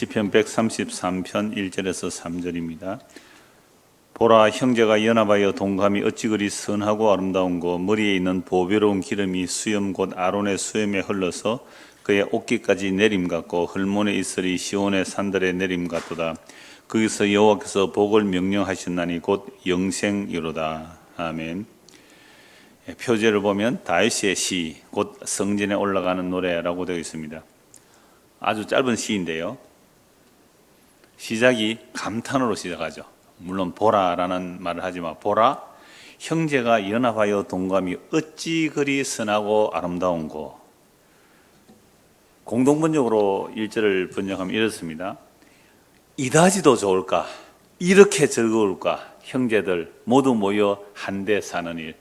시편 133편 1절에서 3절입니다. 보라, 형제가 연합하여 동감이 어찌 그리 선하고 아름다운고, 머리에 있는 보배로운 기름이 수염 곧 아론의 수염에 흘러서 그의 옷깃까지 내림 같고, 헐몬의 이슬이 시온의 산들의 내림 같도다. 거기서 여호와께서 복을 명령하셨나니 곧 영생이로다. 아멘. 표제를 보면 다윗의 시, 곧 성전에 올라가는 노래라고 되어 있습니다. 아주 짧은 시인데요, 시작이 감탄으로 시작하죠. 물론 보라라는 말을 하지만, 보라, 형제가 연합하여 동감이 어찌 그리 선하고 아름다운고. 공동번역으로 1절을 번역하면 이렇습니다. 이다지도 좋을까, 이렇게 즐거울까, 형제들 모두 모여 한데 사는 일.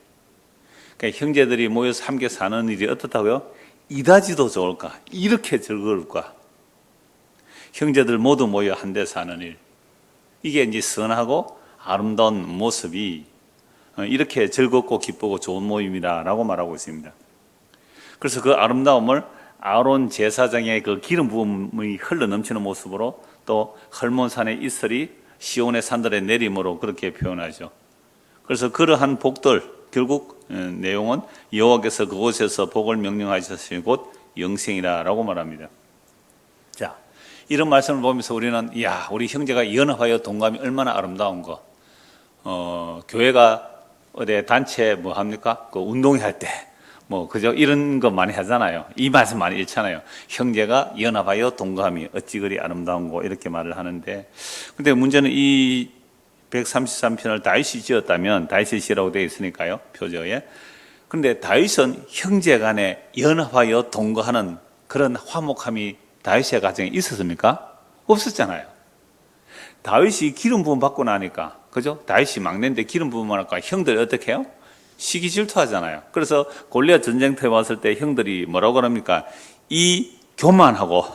그러니까 형제들이 모여서 함께 사는 일이 어떻다고요? 이다지도 좋을까, 이렇게 즐거울까, 형제들 모두 모여 한데 사는 일. 이게 이제 선하고 아름다운 모습이 이렇게 즐겁고 기쁘고 좋은 모임이다라고 말하고 있습니다. 그래서 그 아름다움을 아론 제사장의 그 기름 부음이 흘러 넘치는 모습으로, 또 헐몬산의 이슬이 시온의 산들의 내림으로 그렇게 표현하죠. 그래서 그러한 복들, 결국 내용은 여호와께서 그곳에서 복을 명령하셨으니 곧 영생이라고 말합니다. 자, 이런 말씀을 보면서 우리는, 우리 형제가 연합하여 동감이 얼마나 아름다운 거. 교회가 어디 단체 뭐 합니까? 그 운동회 할 때 그죠? 이런 거 많이 하잖아요. 이 말씀 많이 읽잖아요. 형제가 연합하여 동감이 어찌 그리 아름다운 거, 이렇게 말을 하는데, 근데 문제는 이 133편을 다윗이 지었다면, 다윗의 시라고 되어 있으니까요, 표저에. 그런데 다윗은 형제 간에 연합하여 동거하는 그런 화목함이 다윗의 가정에 있었습니까? 없었잖아요. 다윗이 기름 부음 받고 나니까, 그죠? 다윗이 막내인데 기름 부음 받으니까 형들이 어떻게 해요? 시기 질투하잖아요. 그래서 골리앗 전쟁터에 왔을 때 형들이 뭐라고 그럽니까? 이 교만하고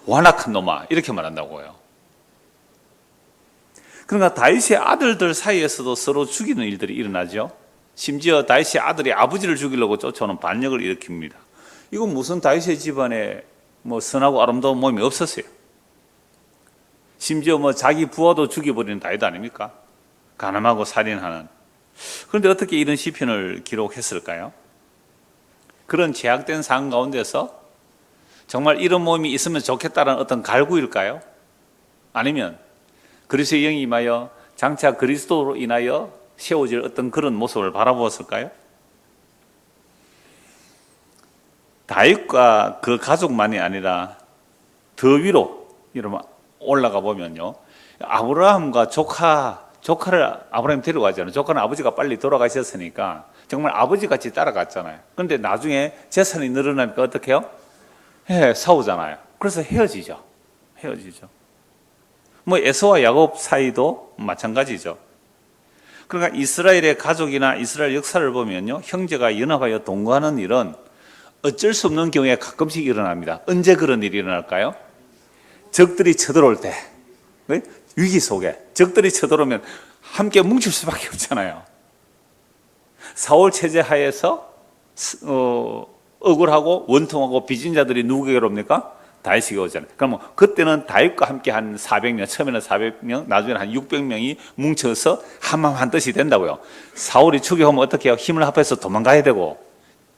완악한 놈아, 이렇게 말한다고요. 그러니까 다윗의 아들들 사이에서도 서로 죽이는 일들이 일어나죠. 심지어 다윗의 아들이 아버지를 죽이려고 쫓아오는 반역을 일으킵니다. 이건 무슨 다윗의 집안에 선하고 아름다운 모임이 없었어요. 심지어 자기 부하도 죽여버리는 다윗 아닙니까? 간음하고 살인하는. 그런데 어떻게 이런 시편을 기록했을까요? 그런 제약된 상황 가운데서 정말 이런 모임이 있으면 좋겠다는 어떤 갈구일까요? 아니면 그리스도의 영이 임하여 장차 그리스도로 인하여 세워질 어떤 그런 모습을 바라보았을까요? 다윗과 그 가족만이 아니라 더 위로 여러분 올라가 보면요, 아브라함과 조카를 아브라함이 데려가잖아요. 조카는 아버지가 빨리 돌아가셨으니까 정말 아버지같이 따라갔잖아요. 그런데 나중에 재산이 늘어나니까 어떻게 해요? 싸우잖아요. 그래서 헤어지죠. 에서와 야곱 사이도 마찬가지죠. 그러니까 이스라엘의 가족이나 이스라엘 역사를 보면요, 형제가 연합하여 동거하는 일은 어쩔 수 없는 경우에 가끔씩 일어납니다. 언제 그런 일이 일어날까요? 적들이 쳐들어올 때, 위기 속에 적들이 쳐들어오면 함께 뭉칠 수밖에 없잖아요. 사울 체제 하에서 억울하고 원통하고 빚진 자들이 누구에게로 옵니까? 다윗에게 오잖아요. 그럼 그때는 다윗과 함께 한 400명, 처음에는 400명, 나중에는 한 600명이 뭉쳐서 한마음 한 뜻이 된다고요. 사울이 추격하면 어떻게 해요? 힘을 합해서 도망가야 되고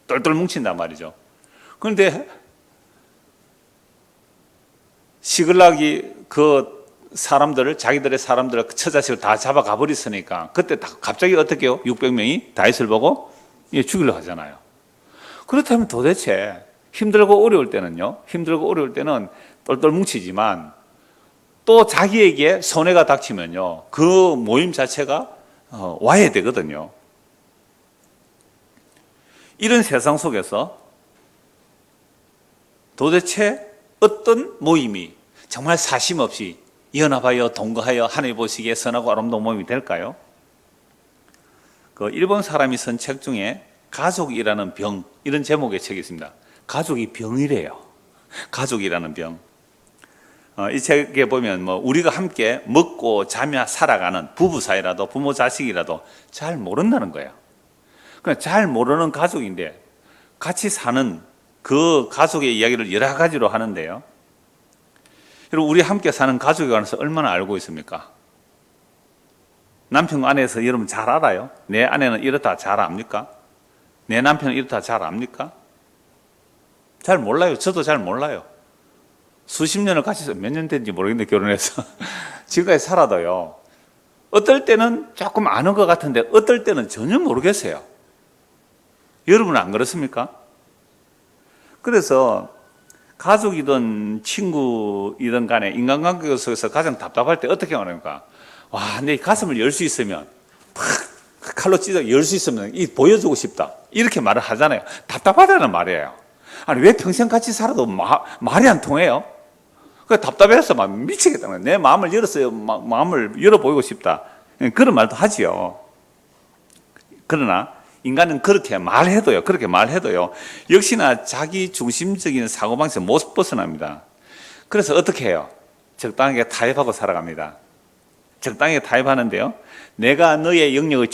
똘똘 뭉친단 말이죠. 그런데 시글락이 자기들의 사람들을 처자식을 다 잡아가 버렸으니까 그때 갑자기 어떻게 해요? 600명이 다윗을 보고 죽이려고 하잖아요. 그렇다면 도대체 힘들고 어려울 때는 똘똘 뭉치지만, 또 자기에게 손해가 닥치면요, 그 모임 자체가 와야 되거든요. 이런 세상 속에서 도대체 어떤 모임이 정말 사심 없이 연합하여 동거하여 하나님 보시기에 선하고 아름다운 모임이 될까요? 그 일본 사람이 쓴 책 중에 가족이라는 병, 이런 제목의 책이 있습니다. 가족이 병이래요. 가족이라는 병. 이 책에 보면 우리가 함께 먹고 자며 살아가는 부부 사이라도 부모 자식이라도 잘 모른다는 거예요. 그냥 잘 모르는 가족인데 같이 사는 그 가족의 이야기를 여러 가지로 하는데요, 여러분, 우리 함께 사는 가족에 관해서 얼마나 알고 있습니까? 남편과 아내에서 여러분 잘 알아요? 내 아내는 이렇다 잘 압니까? 내 남편은 이렇다 잘 압니까? 잘 몰라요. 저도 잘 몰라요. 수십 년을 같이 몇 년 된지 모르겠는데 결혼해서 지금까지 살아도요. 어떨 때는 조금 아는 것 같은데 어떨 때는 전혀 모르겠어요. 여러분은 안 그렇습니까? 그래서 가족이든 친구이든 간에 인간관계 속에서 가장 답답할 때 어떻게 하는가? 와, 내 가슴을 열 수 있으면 팍 칼로 찢어 열 수 있으면 이 보여주고 싶다. 이렇게 말을 하잖아요. 답답하다는 말이에요. 아니 왜 평생 같이 살아도 말이 안 통해요? 그 답답해서 막 미치겠다는 거예요. 내 마음을 열었어요. 마음을 열어 보이고 싶다. 그런 말도 하지요. 그러나 인간은 그렇게 말해도요. 역시나 자기 중심적인 사고방식에서 못 벗어납니다. 그래서 어떻게 해요? 적당하게 타협하고 살아갑니다. 적당하게 타협하는데요. 내가 너의 영역을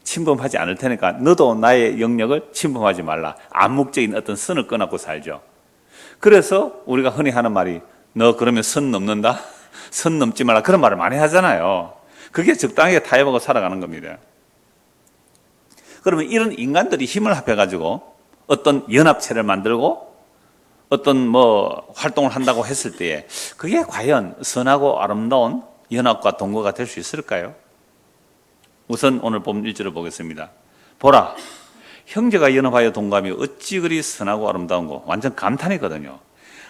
침범하지 않을 테니까 너도 나의 영역을 침범하지 말라. 암묵적인 어떤 선을 끊고 살죠. 그래서 우리가 흔히 하는 말이 너 그러면 선 넘는다? 선 넘지 말라. 그런 말을 많이 하잖아요. 그게 적당하게 타협하고 살아가는 겁니다. 그러면 이런 인간들이 힘을 합해가지고 어떤 연합체를 만들고 어떤 활동을 한다고 했을 때에 그게 과연 선하고 아름다운 연합과 동거가 될 수 있을까요? 우선 오늘 본 1절을 보겠습니다. 보라, 형제가 연합하여 동거하며 어찌 그리 선하고 아름다운고. 완전 감탄이거든요.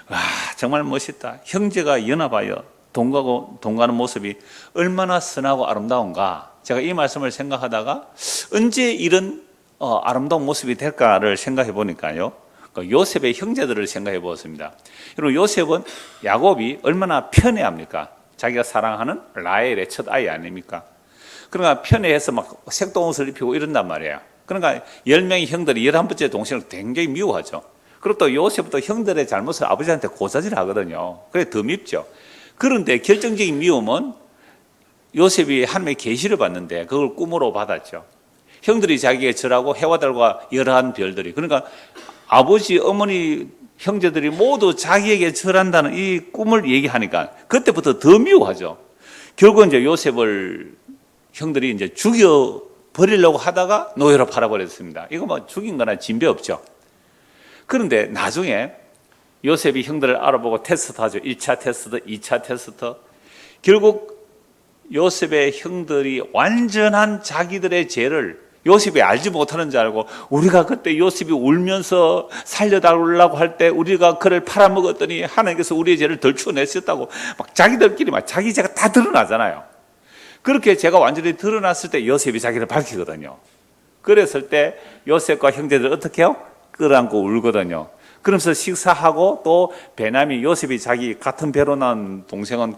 와, 정말 멋있다. 형제가 연합하여 동거하는 모습이 얼마나 선하고 아름다운가. 제가 이 말씀을 생각하다가 언제 이런 아름다운 모습이 될까를 생각해 보니까요. 요셉의 형제들을 생각해 보았습니다. 여러분, 요셉은 야곱이 얼마나 편애합니까? 자기가 사랑하는 라헬의 첫 아이 아닙니까? 그러니까 편애해서 막 색동옷을 입히고 이런단 말이에요. 그러니까 10명의 형들이 11번째 동생을 굉장히 미워하죠. 그리고 또 요셉도 형들의 잘못을 아버지한테 고사질 하거든요. 그래 더 밉죠. 그런데 결정적인 미움은 요셉이 하나님의 계시를 받는데 그걸 꿈으로 받았죠. 형들이 자기에게 절하고 해와 달과 여러한 별들이, 그러니까 아버지, 어머니, 형제들이 모두 자기에게 절한다는 이 꿈을 얘기하니까 그때부터 더 미워하죠. 결국 이제 요셉을 형들이 이제 죽여 버리려고 하다가 노예로 팔아버렸습니다. 이거 뭐 죽인 거나 진배 없죠. 그런데 나중에 요셉이 형들을 알아보고 테스트하죠. 1차 테스트, 2차 테스트. 결국 요셉의 형들이 완전한 자기들의 죄를 요셉이 알지 못하는 줄 알고, 우리가 그때 요셉이 울면서 살려달라고 할 때 우리가 그를 팔아먹었더니 하나님께서 우리의 죄를 덜추어냈었다고 막 자기들끼리 막 자기 죄가 다 드러나잖아요. 그렇게 죄가 완전히 드러났을 때 요셉이 자기를 밝히거든요. 그랬을 때 요셉과 형제들 어떻게 해요? 끌어안고 울거든요. 그러면서 식사하고 또 베냐민, 요셉이 자기 같은 배로 난 동생은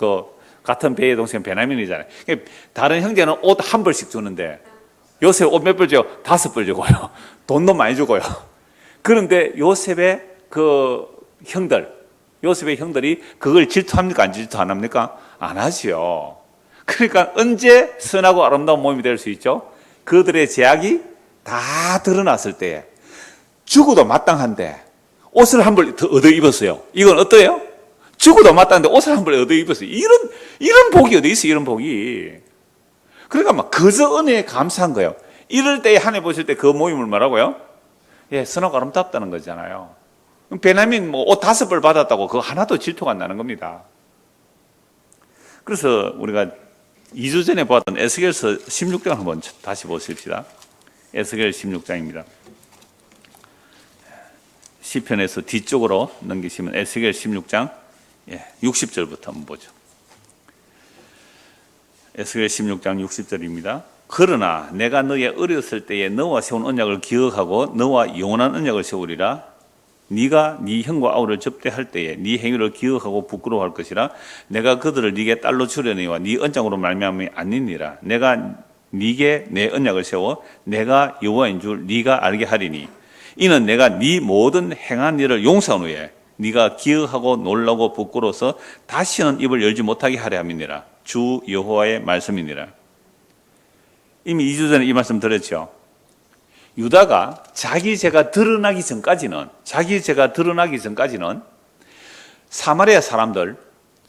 같은 배의 동생 베냐민이잖아요. 다른 형제는 옷 한 벌씩 주는데 요셉 옷 몇 벌 줘요? 5벌 주고요. 돈도 많이 주고요. 그런데 요셉의 형들이 그걸 질투합니까? 안 질투 안 합니까? 안 하지요. 그러니까 언제 선하고 아름다운 몸이 될 수 있죠? 그들의 제약이 다 드러났을 때에 죽어도 마땅한데 옷을 한 벌 더 얻어 입었어요. 이건 어때요? 죽어도 마땅한데 옷을 한 벌 얻어 입었어요. 이런 복이 어디 있어요? 이런 복이. 그러니까 막 그저 은혜에 감사한 거예요. 이럴 때 하나님 보실 때 그 모임을 뭐라고요? 예, 선하고 아름답다는 거잖아요. 베냐민 옷 5벌 받았다고 그거 하나도 질투가 안 나는 겁니다. 그래서 우리가 2주 전에 보았던 에스겔서 16장 한번 다시 보십시다. 에스겔 16장입니다. 시편에서 뒤쪽으로 넘기시면 에스겔 16장 60절부터 한번 보죠. 에스겔 16장 60절입니다. 그러나 내가 너의 어렸을 때에 너와 세운 언약을 기억하고 너와 영원한 언약을 세우리라. 네가 네 형과 아우를 접대할 때에 네 행위를 기억하고 부끄러워할 것이라. 내가 그들을 네게 딸로 주려니와 네 언장으로 말미암아 아니니라. 내가 네게 내 언약을 세워 내가 여호와인 줄 네가 알게 하리니 이는 내가 네 모든 행한 일을 용서한 후에 네가 기억하고 놀라고 부끄러워서 다시는 입을 열지 못하게 하려 함이니라. 주 여호와의 말씀이니라. 이미 2주 전에 이 말씀 드렸죠. 유다가 자기 죄가 드러나기 전까지는 사마리아 사람들,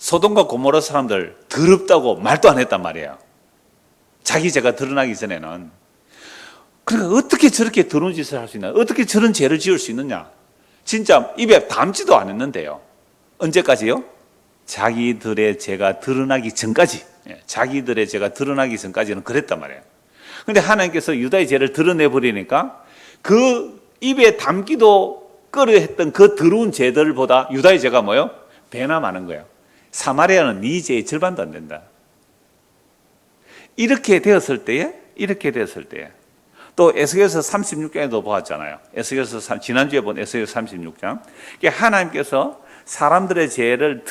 소돔과 고모라 사람들 더럽다고 말도 안 했단 말이에요. 자기 죄가 드러나기 전에는. 그러니까 어떻게 저렇게 더러운 짓을 할 수 있나? 어떻게 저런 죄를 지을 수 있느냐? 진짜 입에 담지도 않았는데요. 언제까지요? 자기들의 죄가 드러나기 전까지. 자기들의 죄가 드러나기 전까지는 그랬단 말이에요. 그런데 하나님께서 유다의 죄를 드러내버리니까 그 입에 담기도 꺼려했던 그 더러운 죄들보다 유다의 죄가 뭐예요? 배나 많은 거예요. 사마리아는 네 죄의 절반도 안 된다. 이렇게 되었을 때에 또 에스겔서 36장에도 보았잖아요. 지난주에 본 에스겔 36장. 하나님께서 사람들의 죄를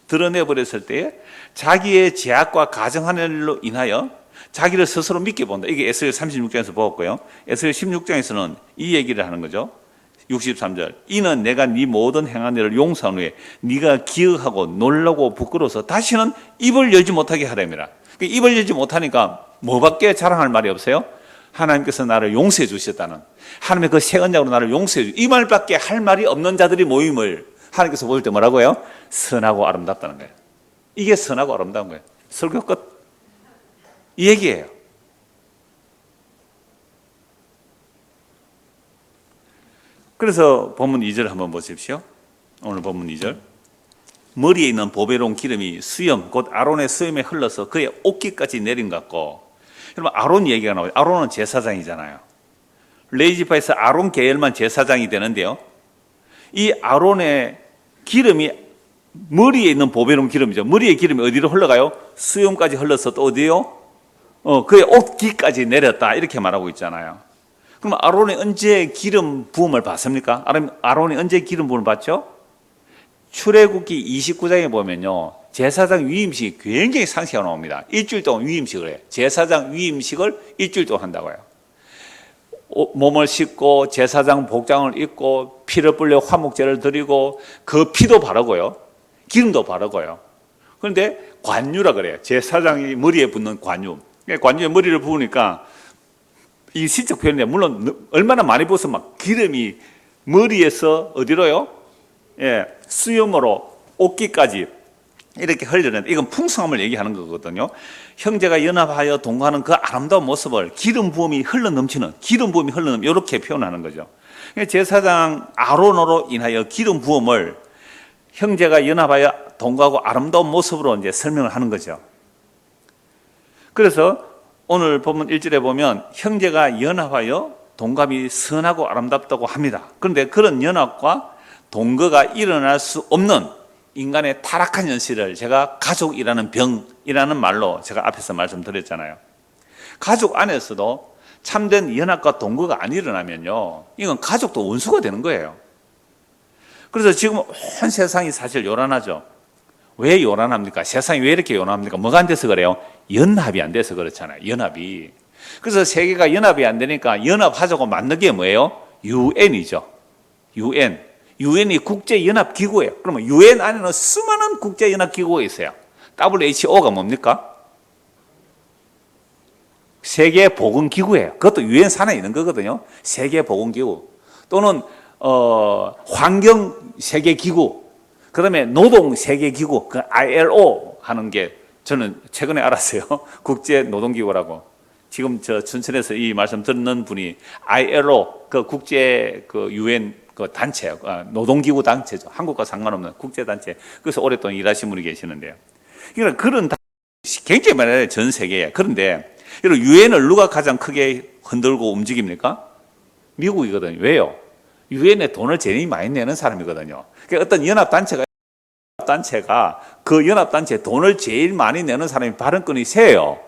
드러내버렸을 때에 자기의 죄악과 가정하는 일로 인하여 자기를 스스로 믿게 본다. 이게 에스겔 36장에서 보았고요. 에스겔 16장에서는 이 얘기를 하는 거죠. 63절. 이는 내가 네 모든 행한 일을 용서한 후에 네가 기억하고 놀라고 부끄러워서 다시는 입을 열지 못하게 하려니라. 입을 열지 못하니까 뭐밖에 자랑할 말이 없어요? 하나님께서 나를 용서해 주셨다는, 하나님의 그 새 언약으로 나를 용서해 주셨다, 이 말밖에 할 말이 없는 자들이 모임을 하나님께서 보실 때 뭐라고요? 선하고 아름답다는 거예요. 이게 선하고 아름다운 거예요. 설교 끝. 이 얘기예요. 그래서 본문 2절 한번 보십시오. 오늘 본문 2절. 머리에 있는 보배로운 기름이 수염, 곧 아론의 수염에 흘러서 그의 옷깃까지 내린 것 같고. 여러분, 아론 얘기가 나와요. 아론은 제사장이잖아요. 레위지파에서 아론 계열만 제사장이 되는데요. 이 아론의 기름이 머리에 있는 보배로운 기름이죠. 머리의 기름이 어디로 흘러가요? 수염까지 흘러서 또 어디요? 그의 옷깃까지 내렸다. 이렇게 말하고 있잖아요. 그럼 아론이 언제 기름 부음을 받습니까? 아론이 언제 기름 부음을 받죠? 출애굽기 29장에 보면요, 제사장 위임식이 굉장히 상세하게 나옵니다. 일주일 동안 위임식을 해요. 제사장 위임식을 일주일 동안 한다고요. 몸을 씻고 제사장 복장을 입고 피를 불려 화목제를 드리고 그 피도 바르고요, 기름도 바르고요. 그런데 관유라 그래요. 제사장이 머리에 붓는 관유. 관유에 머리를 부으니까 이 시적 표현인데, 물론 얼마나 많이 부어서 막 기름이 머리에서 어디로요? 수염으로 옷깃까지 이렇게 흘려내는, 이건 풍성함을 얘기하는 거거든요. 형제가 연합하여 동거하는 그 아름다운 모습을 기름 부음이 흘러넘치는, 이렇게 표현하는 거죠. 제사장 아론으로 인하여 기름 부음을 형제가 연합하여 동거하고 아름다운 모습으로 이제 설명을 하는 거죠. 그래서 오늘 본문 1절에 보면 형제가 연합하여 동갑이 선하고 아름답다고 합니다. 그런데 그런 연합과 동거가 일어날 수 없는 인간의 타락한 현실을 제가 가족이라는 병이라는 말로 제가 앞에서 말씀드렸잖아요. 가족 안에서도 참된 연합과 동거가 안 일어나면요, 이건 가족도 원수가 되는 거예요. 그래서 지금 온 세상이 사실 요란하죠. 왜 요란합니까? 세상이 왜 이렇게 요란합니까? 뭐가 안 돼서 그래요? 연합이 안 돼서 그렇잖아요. 연합이. 그래서 세계가 연합이 안 되니까 연합하자고 만든 게 뭐예요? UN이죠. UN이 국제연합기구예요. 그러면 UN 안에는 수많은 국제연합기구가 있어요. WHO가 뭡니까? 세계보건기구예요. 그것도 UN 산하에 있는 거거든요. 세계보건기구. 또는 환경세계기구, 그 다음에 노동세계기구, 그 ILO 하는 게 저는 최근에 알았어요. 국제노동기구라고. 지금 저 춘천에서 이 말씀 듣는 분이 ILO, 그 국제 그 UN 그 단체, 노동기구 단체죠. 한국과 상관없는 국제단체. 그래서 오랫동안 일하신 분이 계시는데요. 그러니까 그런 굉장히 많아요. 전 세계에. 그런데 여러분, 유엔을 누가 가장 크게 흔들고 움직입니까? 미국이거든요. 왜요? 유엔에 돈을 제일 많이 내는 사람이거든요. 그러니까 어떤 연합단체가 그 연합단체에 돈을 제일 많이 내는 사람이 발언권이 세요.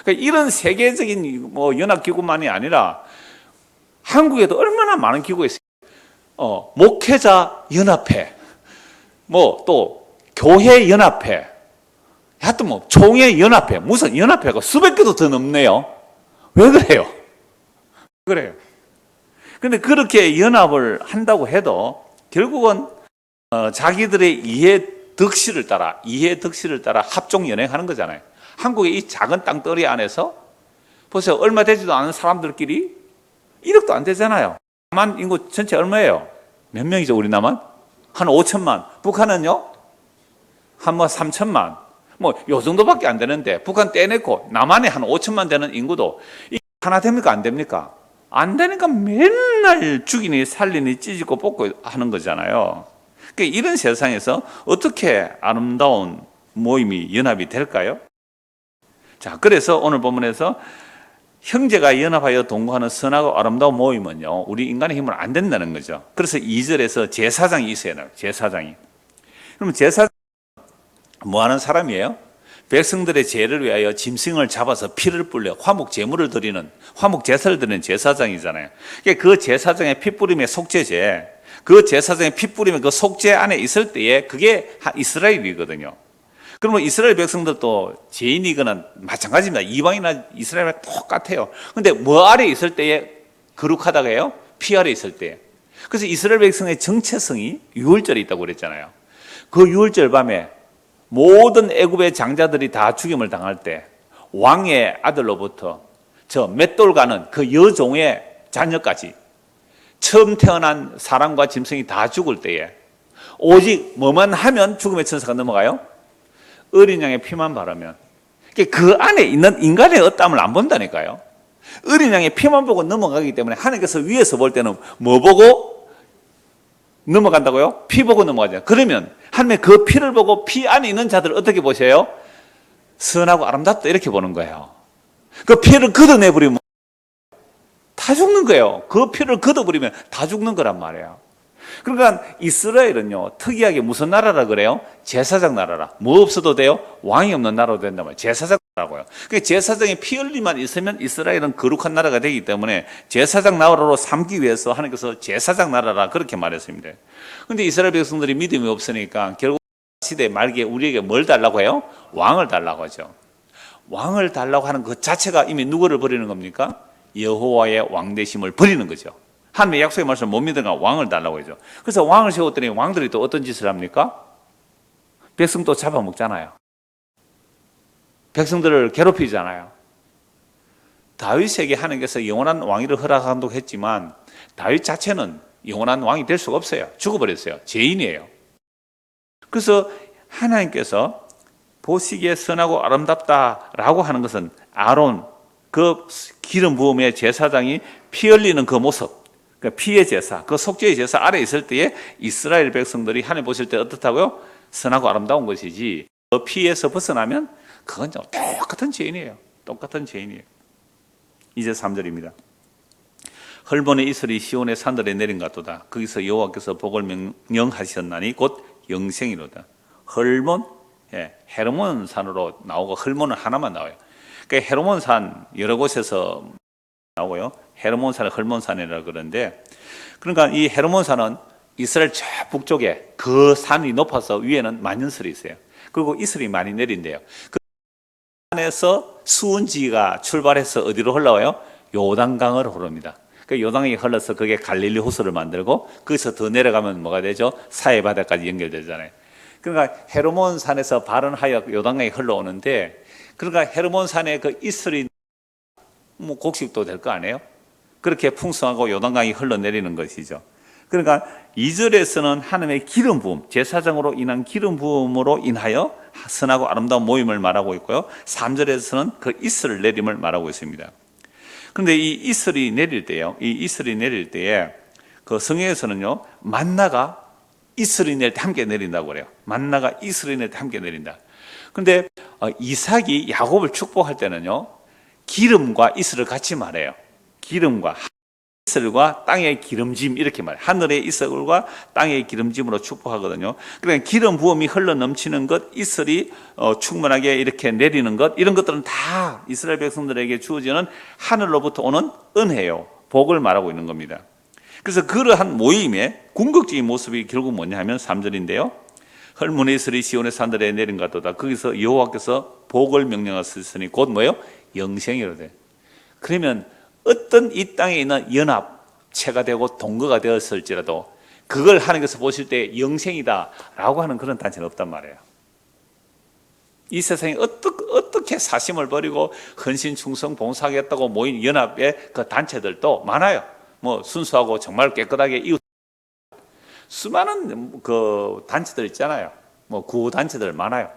그러니까 이런 세계적인 뭐 연합기구만이 아니라 한국에도 얼마나 많은 기구가 있어요. 목회자 연합회, 뭐 또 교회 연합회, 하여튼 뭐 총회 연합회, 무슨 연합회가 수백 개도 더 넘네요. 왜 그래요? 그래요. 근데 그렇게 연합을 한다고 해도 결국은 자기들의 이해 덕실을 따라 합종 연행하는 거잖아요. 한국의 이 작은 땅덩어리 안에서 보세요. 얼마 되지도 않은 사람들끼리 1억도 안 되잖아요. 남한 인구 전체 얼마예요? 몇 명이죠, 우리 남한? 한 5천만. 북한은요? 한 뭐 3천만, 뭐 요 정도밖에 안 되는데 북한 떼내고 남한에 한 5천만 되는 인구도 이게 하나 됩니까? 안 됩니까? 안 되니까 맨날 죽이니 살리니 찢고 뽑고 하는 거잖아요. 그러니까 이런 세상에서 어떻게 아름다운 모임이 연합이 될까요? 자, 그래서 오늘 본문에서 형제가 연합하여 동거하는 선하고 아름다운 모임은요, 우리 인간의 힘으로 안 된다는 거죠. 그래서 2절에서 제사장이 있어야 돼요. 제사장이. 그럼 제사장 뭐 하는 사람이에요? 백성들의 죄를 위하여 짐승을 잡아서 피를 불려 화목 제물을 드리는, 화목 제사를 드리는 제사장이잖아요. 그러니까 그 제사장의 피 뿌림의 속죄제, 그 제사장의 피 뿌림의 그 속죄 안에 있을 때에 그게 이스라엘이거든요. 그러면 이스라엘 백성들도 죄인이거나 마찬가지입니다. 이방이나 이스라엘이나 똑같아요. 근데 뭐 아래 있을 때에 거룩하다고 해요? 피 아래 있을 때. 그래서 이스라엘 백성의 정체성이 유월절에 있다고 그랬잖아요. 그 유월절 밤에 모든 애굽의 장자들이 다 죽임을 당할 때 왕의 아들로부터 저 맷돌 가는 그 여종의 자녀까지 처음 태어난 사람과 짐승이 다 죽을 때에 오직 뭐만 하면 죽음의 천사가 넘어가요? 어린 양의 피만 바르면. 그 안에 있는 인간의 어땀을 안 본다니까요. 어린 양의 피만 보고 넘어가기 때문에 하나님께서 위에서 볼 때는 뭐 보고 넘어간다고요? 피 보고 넘어가죠. 그러면 하나님의 그 피를 보고 피 안에 있는 자들을 어떻게 보세요? 선하고 아름답다 이렇게 보는 거예요. 그 피를 걷어내버리면 다 죽는 거예요. 그 피를 걷어버리면 다 죽는 거란 말이에요. 그러니까 이스라엘은요, 특이하게 무슨 나라라 그래요? 제사장 나라라. 뭐 없어도 돼요? 왕이 없는 나라도 된단 말이에요. 제사장 나라고요. 그러니까 제사장의 피 흘림만 있으면 이스라엘은 거룩한 나라가 되기 때문에 제사장 나라로 삼기 위해서 하나님께서 제사장 나라라 그렇게 말했습니다. 그런데 이스라엘 백성들이 믿음이 없으니까 결국 시대 말기에 우리에게 뭘 달라고 해요? 왕을 달라고 하죠. 왕을 달라고 하는 그 자체가 이미 누구를 버리는 겁니까? 여호와의 왕되심을 버리는 거죠. 하나님의 약속의 말씀을 못 믿으니까 왕을 달라고 하죠. 그래서 왕을 세웠더니 왕들이 또 어떤 짓을 합니까? 백성 또 잡아먹잖아요. 백성들을 괴롭히잖아요. 다윗에게 하나님께서 영원한 왕위를 허락한다고 했지만 다윗 자체는 영원한 왕이 될 수가 없어요. 죽어버렸어요. 죄인이에요. 그래서 하나님께서 보시기에 선하고 아름답다라고 하는 것은 아론, 그 기름 부음의 제사장이 피 흘리는 그 모습, 그 피의 제사, 그 속죄의 제사 아래 있을 때에 이스라엘 백성들이 하나님 보실 때 어떻다고요? 선하고 아름다운 것이지 그 피에서 벗어나면 그건 똑같은 죄인이에요. 똑같은 죄인이에요. 이제 3절입니다. 헐몬의 이슬이 시온의 산들에 내린 것 같도다. 거기서 여호와께서 복을 명령하셨나니 곧 영생이로다. 헐몬, 헤르몬 산으로 나오고 헐몬은 하나만 나와요. 그러니까 헤르몬 산 여러 곳에서 나오고요. 헤르몬 산을 헐몬 산이라고 그러는데, 그러니까 이 헤르몬 산은 이스라엘 저 북쪽에 그 산이 높아서 위에는 만년설이 있어요. 그리고 이슬이 많이 내린대요. 그 산에서 수은지가 출발해서 어디로 흘러와요? 요단강을 흐릅니다. 그 요단강이 흘러서 그게 갈릴리 호수를 만들고 거기서 더 내려가면 뭐가 되죠? 사해 바다까지 연결되잖아요. 그러니까 헤르몬 산에서 발원하여 요단강이 흘러오는데, 그러니까 헤르몬 산에 그 이슬이 뭐 곡식도 될 거 아니에요? 그렇게 풍성하고 요단강이 흘러내리는 것이죠. 그러니까 2절에서는 하나님의 기름 부음, 제사장으로 인한 기름 부음으로 인하여 선하고 아름다운 모임을 말하고 있고요. 3절에서는 그 이슬을 내림을 말하고 있습니다. 그런데 이 이슬이 내릴 때요, 이 이슬이 내릴 때에 그 성경에서는요, 만나가 이슬이 내릴 때 함께 내린다고 그래요. 만나가 이슬이 내릴 때 함께 내린다. 그런데 이삭이 야곱을 축복할 때는요, 기름과 이슬을 같이 말해요. 기름과 이슬과 땅의 기름짐 이렇게 말해요. 하늘의 이슬과 땅의 기름짐으로 축복하거든요. 그러니까 기름 부음이 흘러 넘치는 것, 이슬이 충분하게 이렇게 내리는 것, 이런 것들은 다 이스라엘 백성들에게 주어지는 하늘로부터 오는 은혜요, 복을 말하고 있는 겁니다. 그래서 그러한 모임의 궁극적인 모습이 결국 뭐냐 하면 3절인데요. 헐몬의 이슬이 시온의 산들에 내린 것 같도다. 거기서 여호와께서 복을 명령하셨으니 곧 뭐예요? 영생이로되. 그러면 어떤 이 땅에 있는 연합체가 되고 동거가 되었을지라도 그걸 하나님께서 보실 때 영생이다라고 하는 그런 단체는 없단 말이에요. 이 세상에 어떻게 사심을 버리고 헌신 충성 봉사하겠다고 모인 연합의 그 단체들도 많아요. 뭐 순수하고 정말 깨끗하게 이웃 수많은 그 단체들 있잖아요. 뭐 구호단체들 많아요.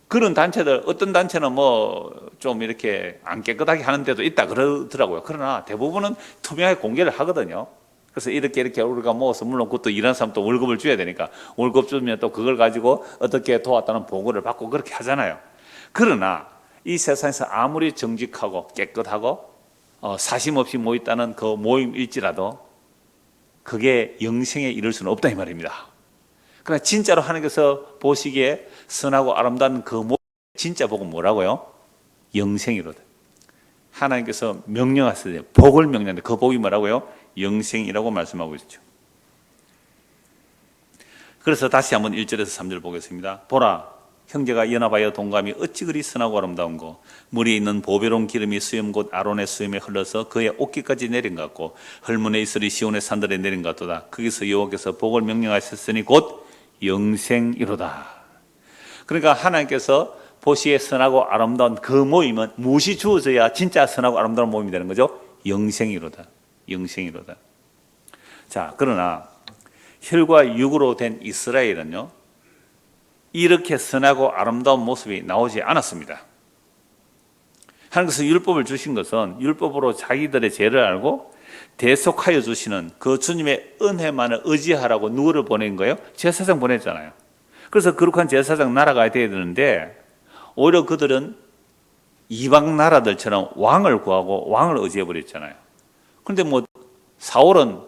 그런 단체들, 어떤 단체는 뭐 좀 이렇게 안 깨끗하게 하는 데도 있다 그러더라고요. 그러나 대부분은 투명하게 공개를 하거든요. 그래서 이렇게 우리가 모아서, 물론 그것도 일하는 사람 또 월급을 줘야 되니까 월급 주면 또 그걸 가지고 어떻게 도왔다는 보고를 받고 그렇게 하잖아요. 그러나 이 세상에서 아무리 정직하고 깨끗하고 사심 없이 모였다는 그 모임일지라도 그게 영생에 이를 수는 없다 이 말입니다. 그러나 진짜로 하나님께서 보시기에 선하고 아름다운 그 모임, 진짜 복은 뭐라고요? 영생이로다. 하나님께서 명령하세요. 복을 명령하는데 그 복이 뭐라고요? 영생이라고 말씀하고 있죠. 그래서 다시 한번 1절에서 3절 보겠습니다. 보라, 형제가 연합하여 동감이 어찌 그리 선하고 아름다운고, 물이 있는 보배로운 기름이 수염 곧 아론의 수염에 흘러서 그의 옷깃까지 내린 것 같고, 헐문의 이슬이 시온의 산들에 내린 것 같도다. 거기서 여호와께서 복을 명령하셨으니 곧 영생이로다. 그러니까 하나님께서 보시기에 선하고 아름다운 그 모임은 무엇이 주어져야 진짜 선하고 아름다운 모임이 되는 거죠? 영생이로다. 영생이로다. 자, 그러나 혈과 육으로 된 이스라엘은요, 이렇게 선하고 아름다운 모습이 나오지 않았습니다. 하나님께서 율법을 주신 것은 율법으로 자기들의 죄를 알고 대속하여 주시는 그 주님의 은혜만을 의지하라고 누구를 보낸 거예요? 제사장 보냈잖아요. 그래서 거룩한 제사장 나라가 돼야 되는데 오히려 그들은 이방 나라들처럼 왕을 구하고 왕을 의지해 버렸잖아요. 그런데 뭐 사울은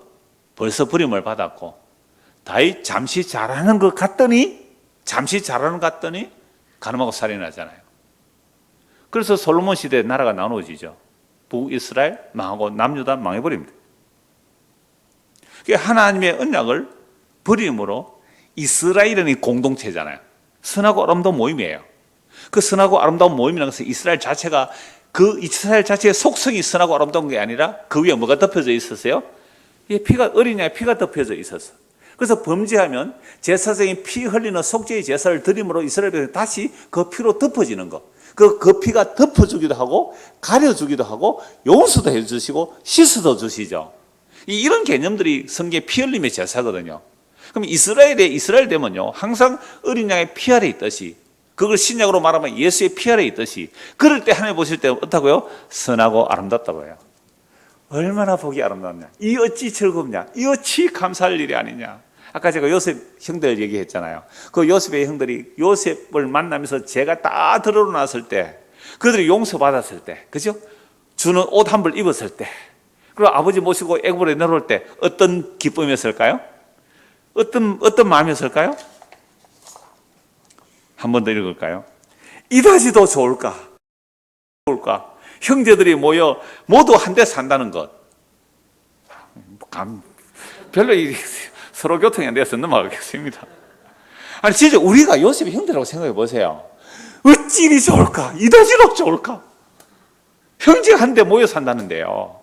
벌써 부림을 받았고 다윗 잠시 잘하는 것 같더니 가늠하고 살인하잖아요. 그래서 솔로몬 시대에 나라가 나누어지죠. 북이스라엘 망하고 남유다 망해버립니다. 하나님의 언약을 버림으로 이스라엘은 이 공동체잖아요. 선하고 아름다운 모임이에요. 그 선하고 아름다운 모임이라는 것은 이스라엘 자체가, 그 이스라엘 자체의 속성이 선하고 아름다운 게 아니라 그 위에 뭐가 덮여져 있었어요? 어린 양의 피가 덮여져 있었어. 그래서 범죄하면 제사장이 피 흘리는 속죄의 제사를 드림으로 이스라엘 백성이 다시 그 피로 덮어지는 거. 그 피가 덮어주기도 하고 가려주기도 하고 용서도 해주시고 씻어도 주시죠. 이런 개념들이 성경의 피 흘림의 제사거든요. 그럼 이스라엘 되면요, 항상 어린 양의 피 아래 있듯이, 그걸 신약으로 말하면 예수의 피 아래 있듯이, 그럴 때 하나님 보실 때 어떻다고요? 선하고 아름답다고 해요. 얼마나 보기 아름답냐, 이 어찌 즐겁냐, 이 어찌 감사할 일이 아니냐. 아까 제가 요셉 형들 얘기했잖아요. 그 요셉의 형들이 요셉을 만나면서 죄가 다 드러났을 때, 그들이 용서받았을 때, 그죠? 주는 옷 한 벌 입었을 때, 그리고 아버지 모시고 애굽으로 내려올 때 어떤 기쁨이었을까요? 어떤 마음이었을까요? 한 번 더 읽을까요? 이다지 더 좋을까? 형제들이 모여 모두 한 데 산다는 것. 별로 서로 교통이 안 돼서 넘어가겠습니다. 아니, 진짜 우리가 요셉의 형제라고 생각해 보세요. 어찌 이리 좋을까? 이다지로 좋을까? 형제가 한 데 모여 산다는데요.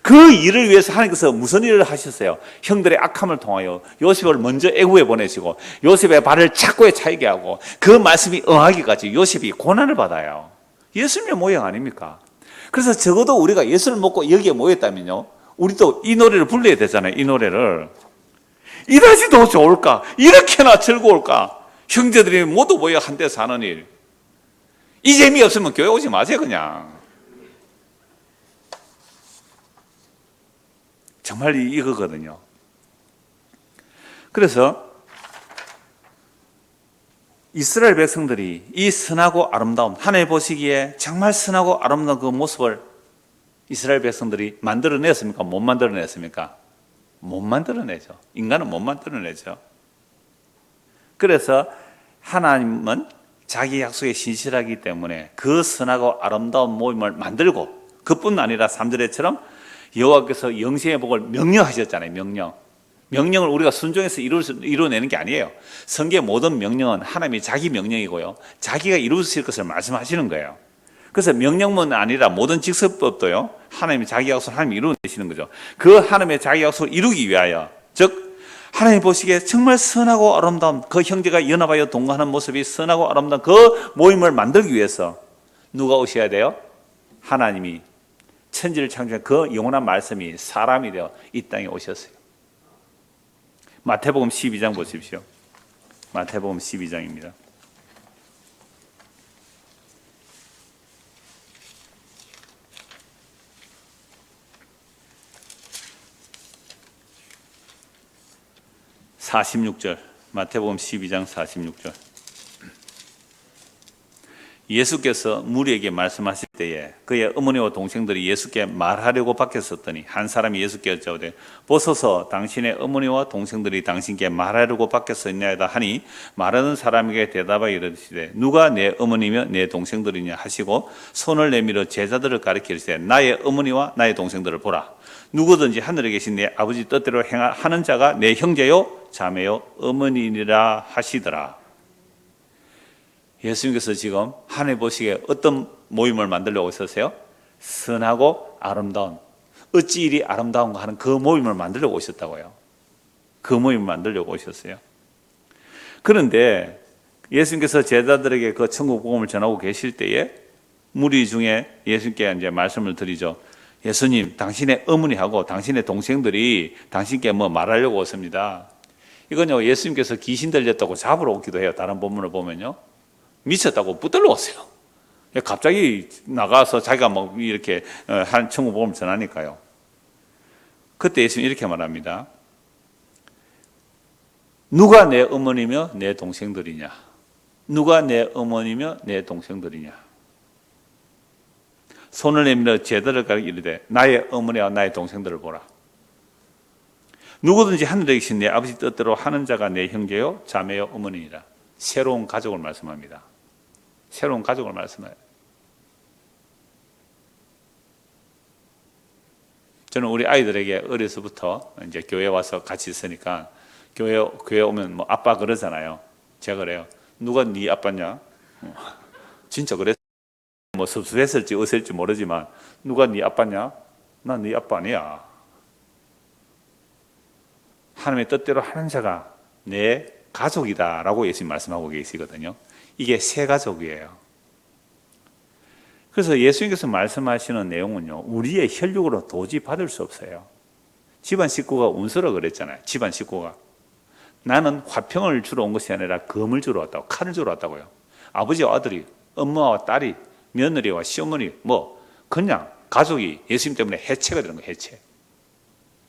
그 일을 위해서 하나님께서 무슨 일을 하셨어요? 형들의 악함을 통하여 요셉을 먼저 애굽에 보내시고 요셉의 발을 착고에 차이게 하고 그 말씀이 응하기까지 요셉이 고난을 받아요. 예수님의 모양 아닙니까? 그래서 적어도 우리가 예수를 먹고 여기에 모였다면요, 우리도 이 노래를 불러야 되잖아요. 이 노래를. 이다지 더 좋을까? 이렇게나 즐거울까? 형제들이 모두 모여 한데 사는 일. 이 재미없으면 교회 오지 마세요, 그냥. 정말 이거거든요. 그래서 이스라엘 백성들이 이 선하고 아름다움, 하나님 보시기에 정말 선하고 아름다운 그 모습을 이스라엘 백성들이 만들어냈습니까? 못 만들어냈습니까? 못 만들어내죠. 인간은 못 만들어내죠. 그래서 하나님은 자기 약속에 신실하기 때문에 그 선하고 아름다운 모임을 만들고, 그뿐 아니라 3절에처럼 여호와께서 영생의 복을 명령하셨잖아요. 명령을 우리가 순종해서 이루어내는 게 아니에요. 성경의 모든 명령은 하나님이 자기 명령이고요, 자기가 이루실 것을 말씀하시는 거예요. 그래서 명령만 아니라 모든 직설법도요, 하나님이 자기 약속을 하나님이 이루어내시는 거죠. 그 하나님의 자기 약속을 이루기 위하여, 즉 하나님 보시기에 정말 선하고 아름다운 그 형제가 연합하여 동거하는 모습이 선하고 아름다운 그 모임을 만들기 위해서 누가 오셔야 돼요? 하나님이 천지를 창조한 그 영원한 말씀이 사람이 되어 이 땅에 오셨어요. 마태복음 12장 보십시오. 마태복음 12장입니다. 마태복음 12장 46절. 예수께서 무리에게 말씀하실 때에 그의 어머니와 동생들이 예수께 말하려고 밖에 섰더니 한 사람이 예수께 여짜오되 보소서 당신의 어머니와 동생들이 당신께 말하려고 밖에 섰나이다 하니 말하는 사람에게 대답하여 이르시되 누가 내 어머니며 내 동생들이냐 하시고 손을 내밀어 제자들을 가리키시되 나의 어머니와 나의 동생들을 보라. 누구든지 하늘에 계신 내 아버지 뜻대로 행하는 자가 내 형제요 자매요 어머니니라 하시더라. 예수님께서 지금 하늘 보시기에 어떤 모임을 만들려고 있었어요? 선하고 아름다운, 어찌 이리 아름다운가 하는 그 모임을 만들려고 오셨다고요. 그 모임을 만들려고 오셨어요. 그런데 예수님께서 제자들에게 그 천국 복음을 전하고 계실 때에 무리 중에 예수님께 이제 말씀을 드리죠. 예수님, 당신의 어머니하고 당신의 동생들이 당신께 뭐 말하려고 왔습니다. 이건요, 예수님께서 귀신 들렸다고 잡으러 오기도 해요. 다른 본문을 보면요. 미쳤다고 붙들러 왔어요. 갑자기 나가서 자기가 뭐 이렇게 한 천국 복음을 전하니까요. 그때 예수님이 이렇게 말합니다. 누가 내 어머니며 내 동생들이냐? 누가 내 어머니며 내 동생들이냐? 손을 내밀어 제자들을 가리켜 이르되 나의 어머니와 나의 동생들을 보라. 누구든지 하늘에 계신 내 아버지 뜻대로 하는 자가 내 형제요 자매요 어머니니라. 새로운 가족을 말씀합니다. 새로운 가족을 말씀해요. 저는 우리 아이들에게 어려서부터 이제 교회 와서 같이 있으니까 교회 오면 뭐 아빠 그러잖아요. 제가 그래요. 누가 네 아빠냐? 진짜 그랬어. 뭐 섭섭했을지 어설지 모르지만 누가 네 아빠냐? 난 네 아빠 아니야. 하나님의 뜻대로 하는 자가 내 가족이다라고 예수님 말씀하고 계시거든요. 이게 새 가족이에요. 그래서 예수님께서 말씀하시는 내용은요, 우리의 혈육으로 도저히 받을 수 없어요. 집안 식구가 운서라 그랬잖아요. 집안 식구가. 나는 화평을 주러 온 것이 아니라 검을 주러 왔다고, 칼을 주러 왔다고요. 아버지와 아들이, 엄마와 딸이, 며느리와 시어머니, 뭐 그냥 가족이 예수님 때문에 해체가 되는 거예요. 해체.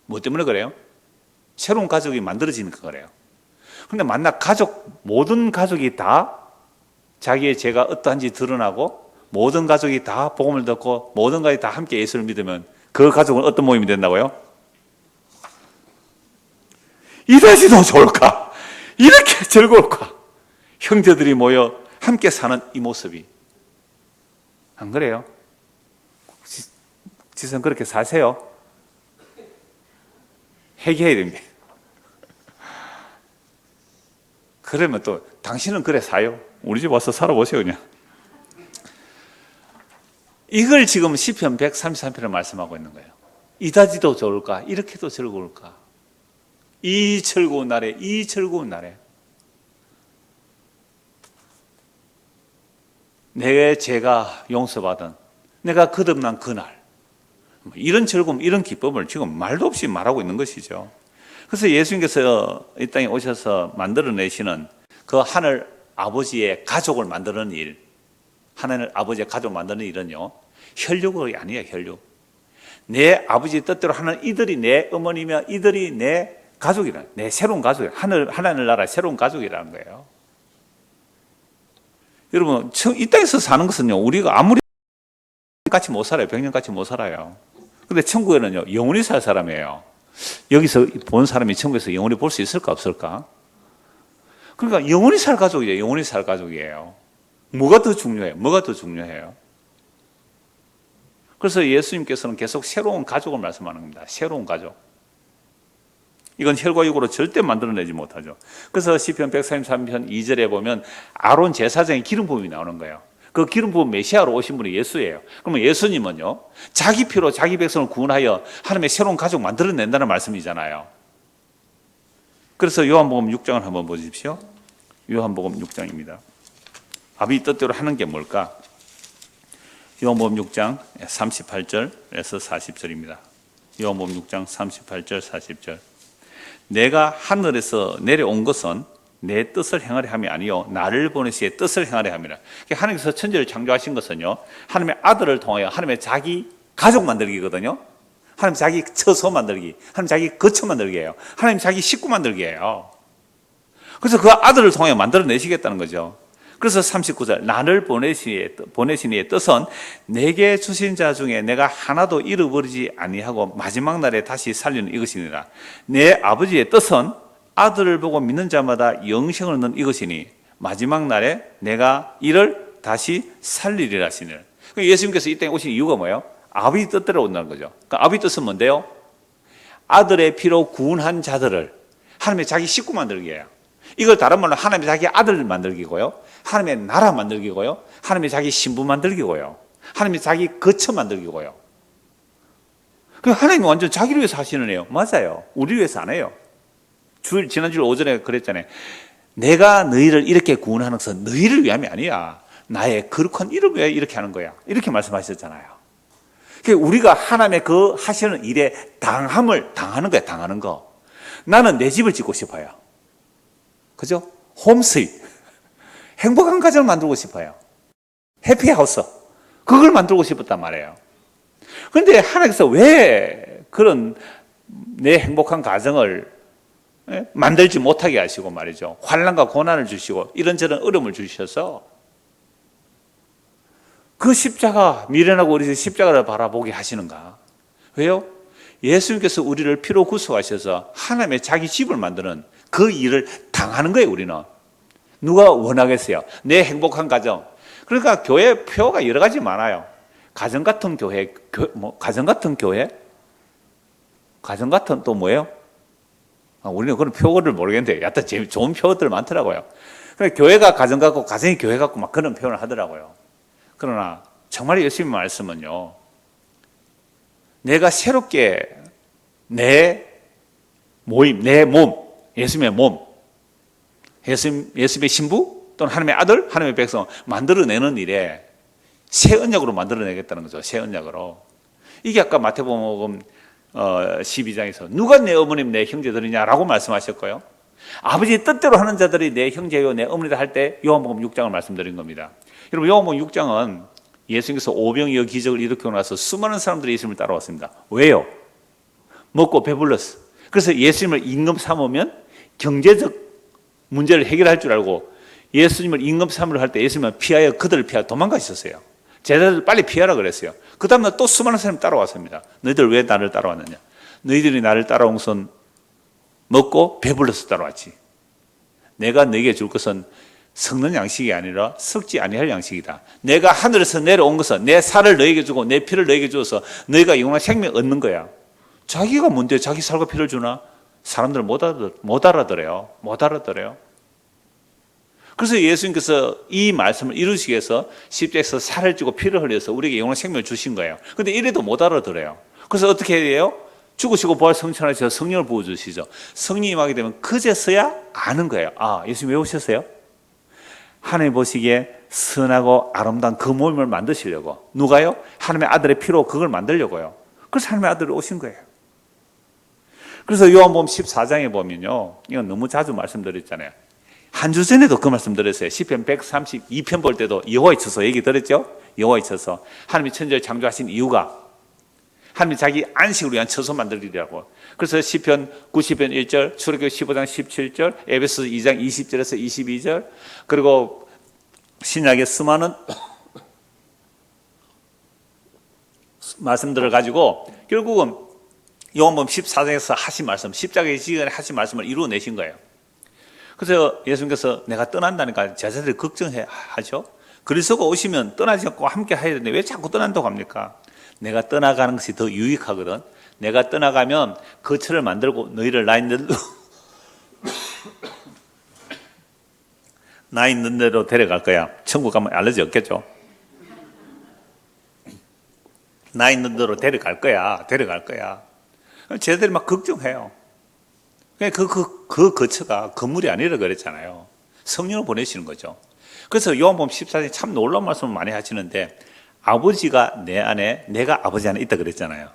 뭐 때문에 그래요? 새로운 가족이 만들어지니까 그래요. 그런데 만약 모든 가족이 다 자기의 죄가 어떠한지 드러나고 모든 가족이 다 복음을 듣고 모든 가족이 다 함께 예수를 믿으면 그 가족은 어떤 모임이 된다고요? 이래지 더 좋을까? 이렇게 즐거울까? 형제들이 모여 함께 사는 이 모습이. 안 그래요? 지선 그렇게 사세요? 회개해야 됩니다. 그러면 또 당신은 그래 사요? 우리 집 와서 살아보세요 그냥. 이걸 지금 시편 133편을 말씀하고 있는 거예요. 이다지도 좋을까? 이렇게도 즐거울까? 이 즐거운 날에 내 죄가 용서받은 내가 거듭난 그날, 이런 즐거움, 이런 기쁨을 지금 말도 없이 말하고 있는 것이죠. 그래서 예수님께서 이 땅에 오셔서 만들어내시는 그 하늘 아버지의 가족을 만드는 일, 하나님 아버지의 가족을 만드는 일은요, 혈육이 아니에요. 혈육. 내 아버지 뜻대로 하는 이들이 내 어머니며 이들이 내 가족이라, 내 새로운 가족이라, 하나님 나라의 새로운 가족이라는 거예요. 여러분, 이 땅에서 사는 것은요, 우리가 아무리 같이 못 살아요. 100년같이 못 살아요. 근데 천국에는요, 영원히 살 사람이에요. 여기서 본 사람이 천국에서 영원히 볼 수 있을까 없을까? 그러니까 영원히 살 가족이에요. 영원히 살 가족이에요. 뭐가 더 중요해요? 그래서 예수님께서는 계속 새로운 가족을 말씀하는 겁니다. 새로운 가족. 이건 혈과 육으로 절대 만들어내지 못하죠. 그래서 시편 133편 2절에 보면 아론 제사장의 기름 부음이 나오는 거예요. 그 기름 부음 메시아로 오신 분이 예수예요. 그러면 예수님은요, 자기 피로 자기 백성을 구원하여 하나님의 새로운 가족 만들어낸다는 말씀이잖아요. 그래서 요한복음 6장을 한번 보십시오. 요한복음 6장입니다. 아버지 뜻대로 하는 게 뭘까? 요한복음 6장 38절에서 40절입니다. 요한복음 6장 38절 40절. 내가 하늘에서 내려온 것은 내 뜻을 행하려 함이 아니요 나를 보내시의 뜻을 행하려 함이라. 하나님께서 천지를 창조하신 것은요, 하나님의 아들을 통하여 하나님의 자기 가족 만들기거든요. 하나님 자기 처소 만들기, 하나님 자기 거처 만들기예요. 하나님 자기 식구 만들기예요. 그래서 그 아들을 통하여 만들어내시겠다는 거죠. 그래서 39절, 나를 보내시니의 뜻은 내게 주신 자 중에 내가 하나도 잃어버리지 아니하고 마지막 날에 다시 살리는 이것이니라. 내 아버지의 뜻은 아들을 보고 믿는 자마다 영생을 얻는 이것이니 마지막 날에 내가 이를 다시 살리리라 하시니라. 예수님께서 이 땅에 오신 이유가 뭐예요? 아버지 뜻대로 온다는 거죠. 그러니까 아버지 뜻은 뭔데요? 아들의 피로 구원한 자들을 하나님의 자기 식구 만들기예요. 이걸 다른 말로 하나님의 자기 아들 만들기고요, 하나님의 나라 만들기고요, 하나님의 자기 신부 만들기고요, 하나님의 자기 거처 만들기고요. 하나님은 완전 자기를 위해서 하시는 애요. 맞아요. 우리를 위해서 안 해요. 지난주 오전에 그랬잖아요. 내가 너희를 이렇게 구원하는 것은 너희를 위함이 아니야. 나의 거룩한 이름을 위해 이렇게 하는 거야. 이렇게 말씀하셨잖아요. 우리가 하나님의 그 하시는 일에 당함을 당하는 거야. 당하는 거. 나는 내 집을 짓고 싶어요. 그죠? 홈스윗. 행복한 가정을 만들고 싶어요. 해피하우스. 그걸 만들고 싶었단 말이에요. 그런데 하나님께서 왜 그런 내 행복한 가정을 만들지 못하게 하시고 말이죠. 환난과 고난을 주시고 이런저런 어려움을 주셔서 그 십자가, 미련하고 우리 십자가를 바라보게 하시는가? 왜요? 예수님께서 우리를 피로 구속하셔서 하나님의 자기 집을 만드는 그 일을 당하는 거예요, 우리는. 누가 원하겠어요? 내 행복한 가정. 그러니까 교회 표가 여러 가지 많아요. 가정 같은 교회, 가정 같은 교회? 가정 같은 또 뭐예요? 우리는 그런 표어를 모르겠는데, 여튼 좋은 표어들 많더라고요. 그러니까 교회가 가정 같고, 가정이 교회 같고, 막 그런 표현을 하더라고요. 그러나, 정말 예수님 말씀은요, 내가 새롭게 내 모임, 내 몸, 예수님의 몸, 예수님의 신부, 또는 하나님의 아들, 하나님의 백성, 만들어내는 일에 새 언약으로 만들어내겠다는 거죠. 새 언약으로. 이게 아까 마태복음 12장에서 누가 내 어머님 내 형제들이냐라고 말씀하셨고요. 아버지 뜻대로 하는 자들이 내 형제요 내 어머니라 할 때 요한복음 6장을 말씀드린 겁니다. 여러분 요한복음 6장은 예수님께서 오병이어 기적을 일으키고 나서 수많은 사람들이 예수님을 따라왔습니다. 왜요? 먹고 배불렀어. 그래서 예수님을 임금 삼으면 경제적 문제를 해결할 줄 알고 예수님을 임금 삼으려 할 때 예수님은 피하여 그들을 피하여 도망가셨어요. 제자들 빨리 피하라 그랬어요. 그 다음날 또 수많은 사람이 따라왔습니다. 너희들 왜 나를 따라왔느냐? 너희들이 나를 따라온 것은 먹고 배불러서 따라왔지. 내가 너희에게 줄 것은 썩는 양식이 아니라 썩지 아니할 양식이다. 내가 하늘에서 내려온 것은 내 살을 너희에게 주고 내 피를 너희에게 주어서 너희가 영원한 생명 얻는 거야. 자기가 뭔데 자기 살과 피를 주나? 사람들은 못 알아들어요. 못 알아들어요. 그래서 예수님께서 이 말씀을 이루시기 위해서 십자가에서 살을 찌고 피를 흘려서 우리에게 영원한 생명을 주신 거예요. 그런데 이래도 못 알아들어요. 그래서 어떻게 해요? 죽으시고 부활 성천하셔서 성령을 부어주시죠. 성령이 임하게 되면 그제서야 아는 거예요. 아, 예수님 왜 오셨어요? 하나님 보시기에 선하고 아름다운 그 모임을 만드시려고. 누가요? 하나님의 아들의 피로 그걸 만들려고요. 그래서 하나님의 아들이 오신 거예요. 그래서 요한복음 14장에 보면요, 이건 너무 자주 말씀드렸잖아요. 한 주 전에도 그 말씀 드렸어요. 시편 132편 볼 때도 여호와에 있어서 얘기 들었죠? 여호와에 있어서 하나님이 천지를 창조하신 이유가 하나님이 자기 안식을 위한 처소 만들기라고. 그래서 시편 90편 1절, 출애굽기 15장 17절, 에베소 2장 20절에서 22절, 그리고 신약의 수많은 말씀들을 가지고 결국은 요한복음 14장에서 하신 말씀, 십자가의 시간에 하신 말씀을 이루어내신 거예요. 그래서 예수님께서 내가 떠난다니까 제자들이 걱정하죠. 그리스도가 오시면 떠나지 않고 함께 해야 되는데 왜 자꾸 떠난다고 합니까? 내가 떠나가는 것이 더 유익하거든. 내가 떠나가면 거처를 만들고 너희를 나 있는 대로 데려갈 거야. 천국 가면 알러지 없겠죠? 나 있는 대로 데려갈 거야. 제자들이 막 걱정해요. 그 거처가 건물이 아니라 그랬잖아요. 성령을 보내시는 거죠. 그래서 요한복음 14장에 참 놀라운 말씀을 많이 하시는데 아버지가 내 안에 내가 아버지 안에 있다 그랬잖아요.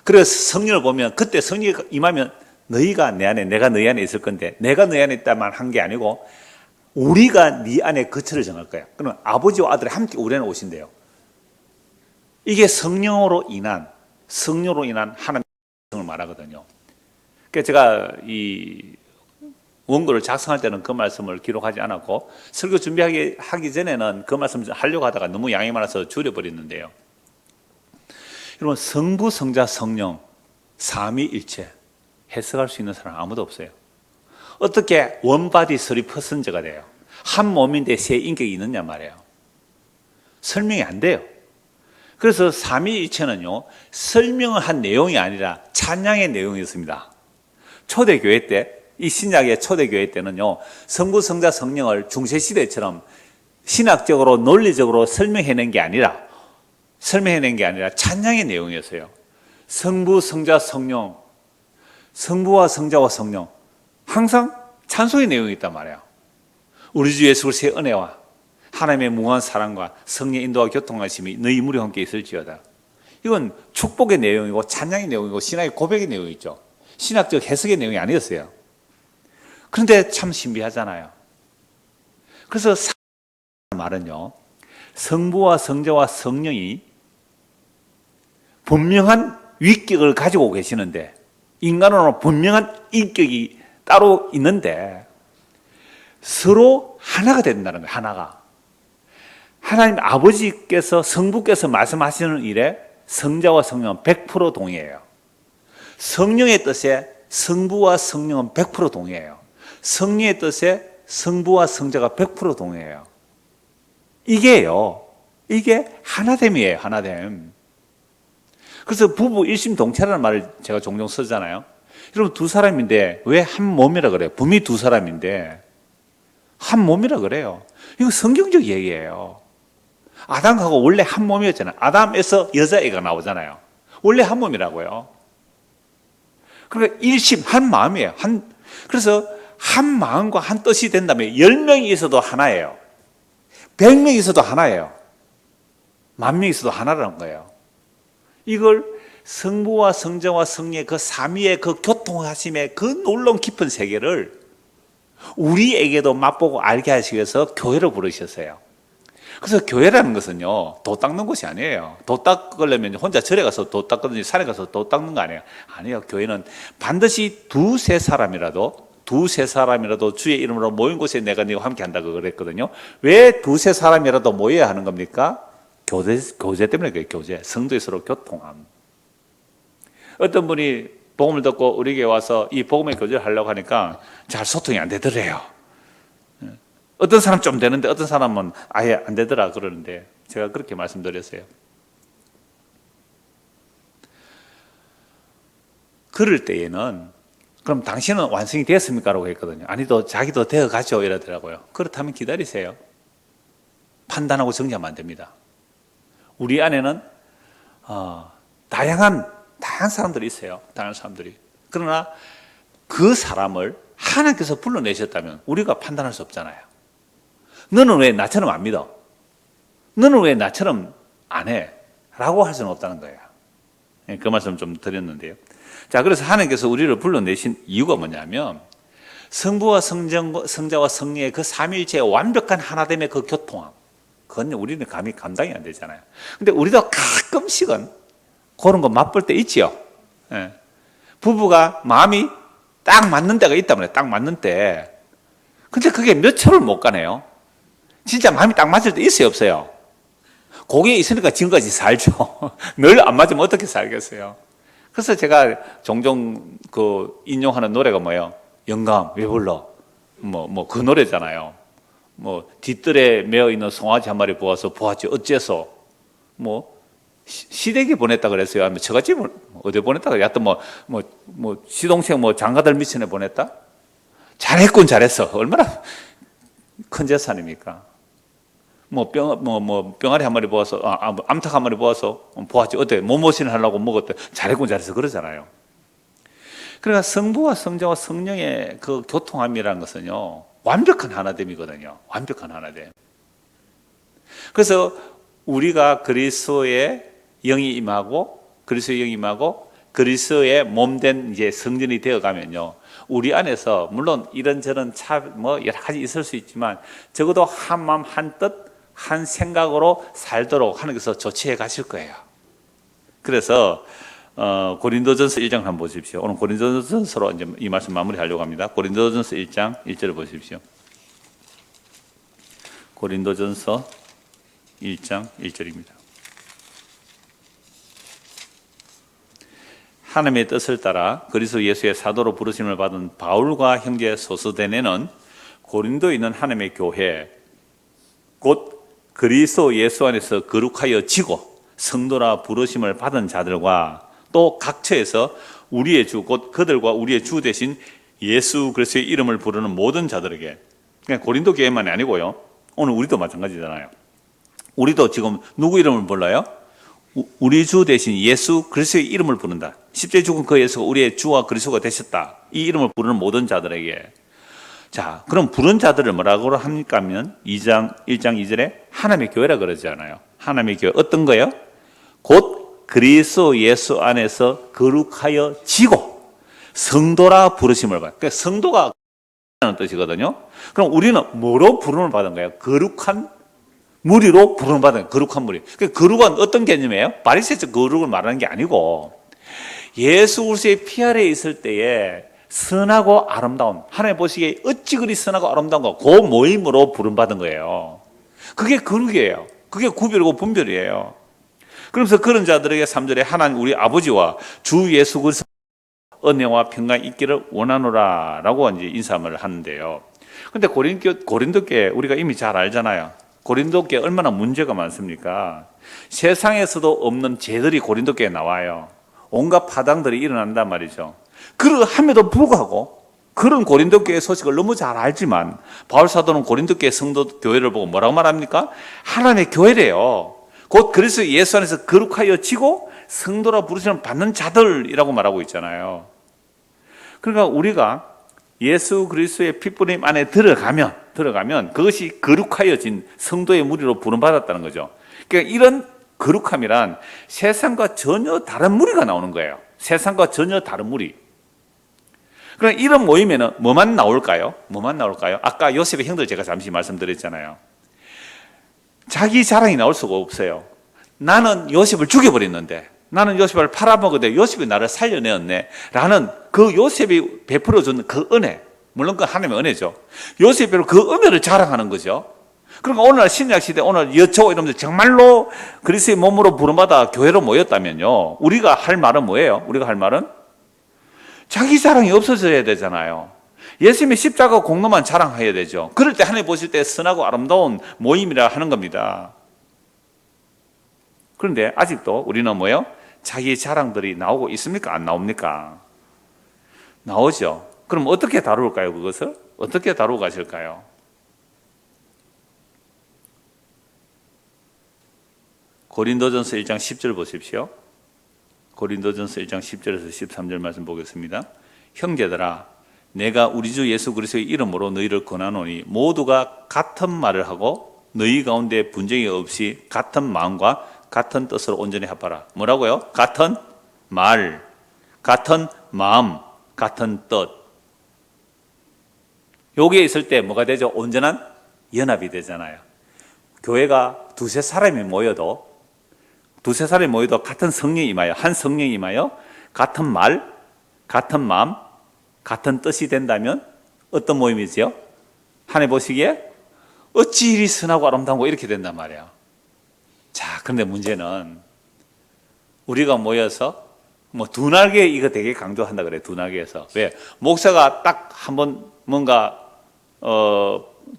그래서 성령을 보면 그때 성령이 임하면 너희가 내 안에, 내가 너희 안에 있을 건데, 내가 너희 안에 있다만 한 게 아니고 우리가 네 안에 거처를 정할 거야. 그러면 아버지와 아들이 함께 우리 안에 오신대요. 이게 성령으로 인한 하나님의 성을 말하거든요. 그래서 제가 이 원고를 작성할 때는 그 말씀을 기록하지 않았고 설교 준비하기 전에는 그 말씀을 하려고 하다가 너무 양이 많아서 줄여버렸는데요. 여러분, 성부, 성자, 성령 삼위일체 해석할 수 있는 사람 아무도 없어요. 어떻게 원바디 서리 퍼슨저가 돼요? 한 몸인데 세 인격이 있느냐 말이에요. 설명이 안 돼요. 그래서 삼위일체는요, 설명을 한 내용이 아니라 찬양의 내용이었습니다. 초대교회 때, 이 신약의 초대교회 때는요, 성부, 성자, 성령을 중세시대처럼 신학적으로 논리적으로 설명해낸 게 아니라 찬양의 내용이었어요. 성부, 성자, 성령, 성부와 성자와 성령, 항상 찬송의 내용이 있단 말이에요. 우리 주 예수 그리스도의 은혜와 하나님의 무한 사랑과 성령의 인도와 교통하심이 너희 무리 함께 있을지어다. 이건 축복의 내용이고 찬양의 내용이고 신학의 고백의 내용이죠. 신학적 해석의 내용이 아니었어요. 그런데 참 신비하잖아요. 그래서 말은요, 성부와 성자와 성령이 분명한 위격을 가지고 계시는데, 인간으로 분명한 인격이 따로 있는데 서로 하나가 된다는 거예요. 하나가. 하나님 아버지께서, 성부께서 말씀하시는 일에 성자와 성령은 100% 동의해요. 성령의 뜻에 성부와 성령은 100% 동의해요. 성령의 뜻에 성부와 성자가 100% 동의해요. 이게 하나됨이에요. 하나됨. 그래서 부부 일심동체라는 말을 제가 종종 쓰잖아요. 여러분, 두 사람인데 왜 한 몸이라 그래요? 분명히 두 사람인데 한 몸이라 그래요. 이거 성경적 얘기예요. 아담하고 원래 한 몸이었잖아요. 아담에서 여자애가 나오잖아요. 원래 한 몸이라고요. 그러니까 일심, 한 마음이에요. 그래서 한 마음과 한 뜻이 된다면 10명이 있어도 하나예요. 100명이 있어도 하나예요. 10,000명이 있어도 하나라는 거예요. 이걸 성부와 성자와 성령의 그 삼위의 그 교통하심의 그 놀라운 깊은 세계를 우리에게도 맛보고 알게 하시기 위해서 교회로 부르셨어요. 그래서 교회라는 것은요, 도 닦는 곳이 아니에요. 도 닦으려면 혼자 절에 가서 도 닦든지 산에 가서 도 닦는 거 아니에요. 아니에요. 교회는 반드시 두세 사람이라도 주의 이름으로 모인 곳에 내가 너희와 함께 한다고 그랬거든요. 왜 두세 사람이라도 모여야 하는 겁니까? 교제 때문에 그래요. 교제. 성도의 서로 교통함. 어떤 분이 복음을 듣고 우리 교회 와서 이 복음의 교제를 하려고 하니까 잘 소통이 안 되더래요. 어떤 사람 좀 되는데 어떤 사람은 아예 안 되더라 그러는데 제가 그렇게 말씀드렸어요. 그럴 때에는 그럼 당신은 완성이 되었습니까? 라고 했거든요. 아니도 자기도 되어가죠 이러더라고요. 그렇다면 기다리세요. 판단하고 정지하면 안 됩니다. 우리 안에는 다양한 사람들이 있어요. 다양한 사람들이. 그러나 그 사람을 하나님께서 불러내셨다면 우리가 판단할 수 없잖아요. 너는 왜 나처럼 안 믿어? 너는 왜 나처럼 안 해? 라고 할 수는 없다는 거예요. 그 말씀 좀 드렸는데요. 자, 그래서 하나님께서 우리를 불러내신 이유가 뭐냐면 성부와 성자와 성령의 그 삼위일체의 완벽한 하나됨의 그 교통함, 그건 우리는 감히 감당이 안 되잖아요. 근데 우리도 가끔씩은 그런 거 맛볼 때 있지요. 예. 부부가 마음이 딱 맞는 때가 있단 말이에요. 딱 맞는 때. 근데 그게 몇 초를 못 가네요. 진짜 마음이 딱 맞을 때 있어요, 없어요? 거기에 있으니까 지금까지 살죠. 늘 안 맞으면 어떻게 살겠어요? 그래서 제가 종종 인용하는 노래가 뭐예요? 영감, 왜 불러? 그 노래잖아요. 뒷뜰에 메어 있는 송아지 한 마리 보아서 보았지, 어째서? 시댁에 보냈다 그랬어요. 아니면 처갓집 어디 보냈다 그랬어요. 하여튼 시동생 장가들 미천에 보냈다? 잘했군, 잘했어. 얼마나 큰 재산입니까? 병아리 한 마리 보아서, 암탉 한 마리 보아서, 보았지. 어때? 몸보신을 하려고 먹었대. 잘했군, 잘했어. 그러잖아요. 그러니까 성부와 성자와 성령의 그 교통함이라는 것은요, 완벽한 하나됨이거든요. 완벽한 하나됨. 그래서 우리가 그리스도의 영이 임하고 그리스도의 몸된 이제 성전이 되어 가면요. 우리 안에서 물론 이런저런 여러 가지 있을 수 있지만 적어도 한 마음 한 뜻 한 생각으로 살도록 하나님께서 조치해 가실 거예요. 그래서 고린도전서 1장 한번 보십시오. 오늘 고린도전서로 이제 이 말씀 마무리하려고 합니다. 고린도전서 1장 1절을 보십시오. 고린도전서 1장 1절입니다. 하나님의 뜻을 따라 그리스도 예수의 사도로 부르심을 받은 바울과 형제 소스데네는 고린도에 있는 하나님의 교회 곧 그리스도 예수 안에서 거룩하여 지고 성도라 부르심을 받은 자들과 또 각처에서 우리의 주 곧 그들과 우리의 주 대신 예수 그리스도의 이름을 부르는 모든 자들에게, 그냥 고린도 교회만이 아니고요, 오늘 우리도 마찬가지잖아요. 우리도 지금 누구 이름을 불러요? 우리 주 대신 예수 그리스도의 이름을 부른다. 십자가에 죽은 그 예수가 우리의 주와 그리스도가 되셨다. 이 이름을 부르는 모든 자들에게. 자, 그럼 부른 자들을 뭐라고 합니까 하면 1장 2절에 하나님의 교회라 그러지 않아요. 하나님의 교회 어떤 거예요? 곧 그리스도 예수 안에서 거룩하여 지고 성도라 부르심을 받아요. 그러니까 성도가 라는 뜻이거든요. 그럼 우리는 뭐로 부름을 받은 거예요? 거룩한 무리로 부름을 받은 거예요. 거룩한 무리. 그러니까 거룩은 어떤 개념이에요? 바리새적 거룩을 말하는 게 아니고 예수 그리스도의 피 아래에 있을 때에 선하고 아름다운, 하나님 보시기에 어찌 그리 선하고 아름다운가, 그 모임으로 부름받은 거예요. 그게 거룩이에요. 그게 구별이고 분별이에요. 그러면서 그런 자들에게 3절에 하나님 우리 아버지와 주 예수 그리스도 은혜와 평강이 있기를 원하노라 라고 이제 인사를 하는데요. 근데 고린도께 우리가 이미 잘 알잖아요. 고린도께 얼마나 문제가 많습니까? 세상에서도 없는 죄들이 고린도께 나와요. 온갖 파당들이 일어난단 말이죠. 그럼에도 불구하고 그런 고린도교회 소식을 너무 잘 알지만 바울 사도는 고린도교회 성도 교회를 보고 뭐라고 말합니까? 하나님의 교회래요. 곧 그리스도 예수 안에서 거룩하여 지고 성도라 부르시는 받는 자들이라고 말하고 있잖아요. 그러니까 우리가 예수 그리스도의 핏부림 안에 들어가면 그것이 거룩하여진 성도의 무리로 부름받았다는 거죠. 그러니까 이런 거룩함이란 세상과 전혀 다른 무리가 나오는 거예요. 세상과 전혀 다른 무리. 그럼 이런 모임에는 뭐만 나올까요? 아까 요셉의 형들 제가 잠시 말씀드렸잖아요. 자기 자랑이 나올 수가 없어요. 나는 요셉을 죽여버렸는데, 나는 요셉을 팔아먹었는데 요셉이 나를 살려내었네 라는 그 요셉이 베풀어준 그 은혜, 물론 그 하나님의 은혜죠. 요셉으로 그 은혜를 자랑하는 거죠. 그러니까 오늘 신약시대 오늘 여초 이러면서 정말로 그리스도의 몸으로 부름받아 교회로 모였다면요, 우리가 할 말은 뭐예요? 우리가 할 말은 자기 자랑이 없어져야 되잖아요. 예수님의 십자가 공로만 자랑해야 되죠. 그럴 때 하나님 보실 때 선하고 아름다운 모임이라 하는 겁니다. 그런데 아직도 우리는 뭐예요? 자기 자랑들이 나오고 있습니까? 안 나옵니까? 나오죠. 그럼 어떻게 다룰까요? 그것을? 어떻게 다루고 가실까요? 고린도전서 1장 10절 보십시오. 고린도전서 1장 10절에서 13절 말씀 보겠습니다. 형제들아, 내가 우리 주 예수 그리스도의 이름으로 너희를 권하노니 모두가 같은 말을 하고 너희 가운데 분쟁이 없이 같은 마음과 같은 뜻으로 온전히 합하라. 뭐라고요? 같은 말, 같은 마음, 같은 뜻. 여기에 있을 때 뭐가 되죠? 온전한 연합이 되잖아요. 교회가 두세 사람이 모여도 같은 성령이 임하여, 한 성령이 임하여 같은 말, 같은 마음, 같은 뜻이 된다면 어떤 모임이지요? 하나님 보시기에 어찌 이리 선하고 아름다운 이렇게 된단 말이에요. 자, 그런데 문제는 우리가 모여서 뭐 두 날개 이거 되게 강조한다 그래요. 두 날개에서. 왜? 목사가 딱 한번 뭔가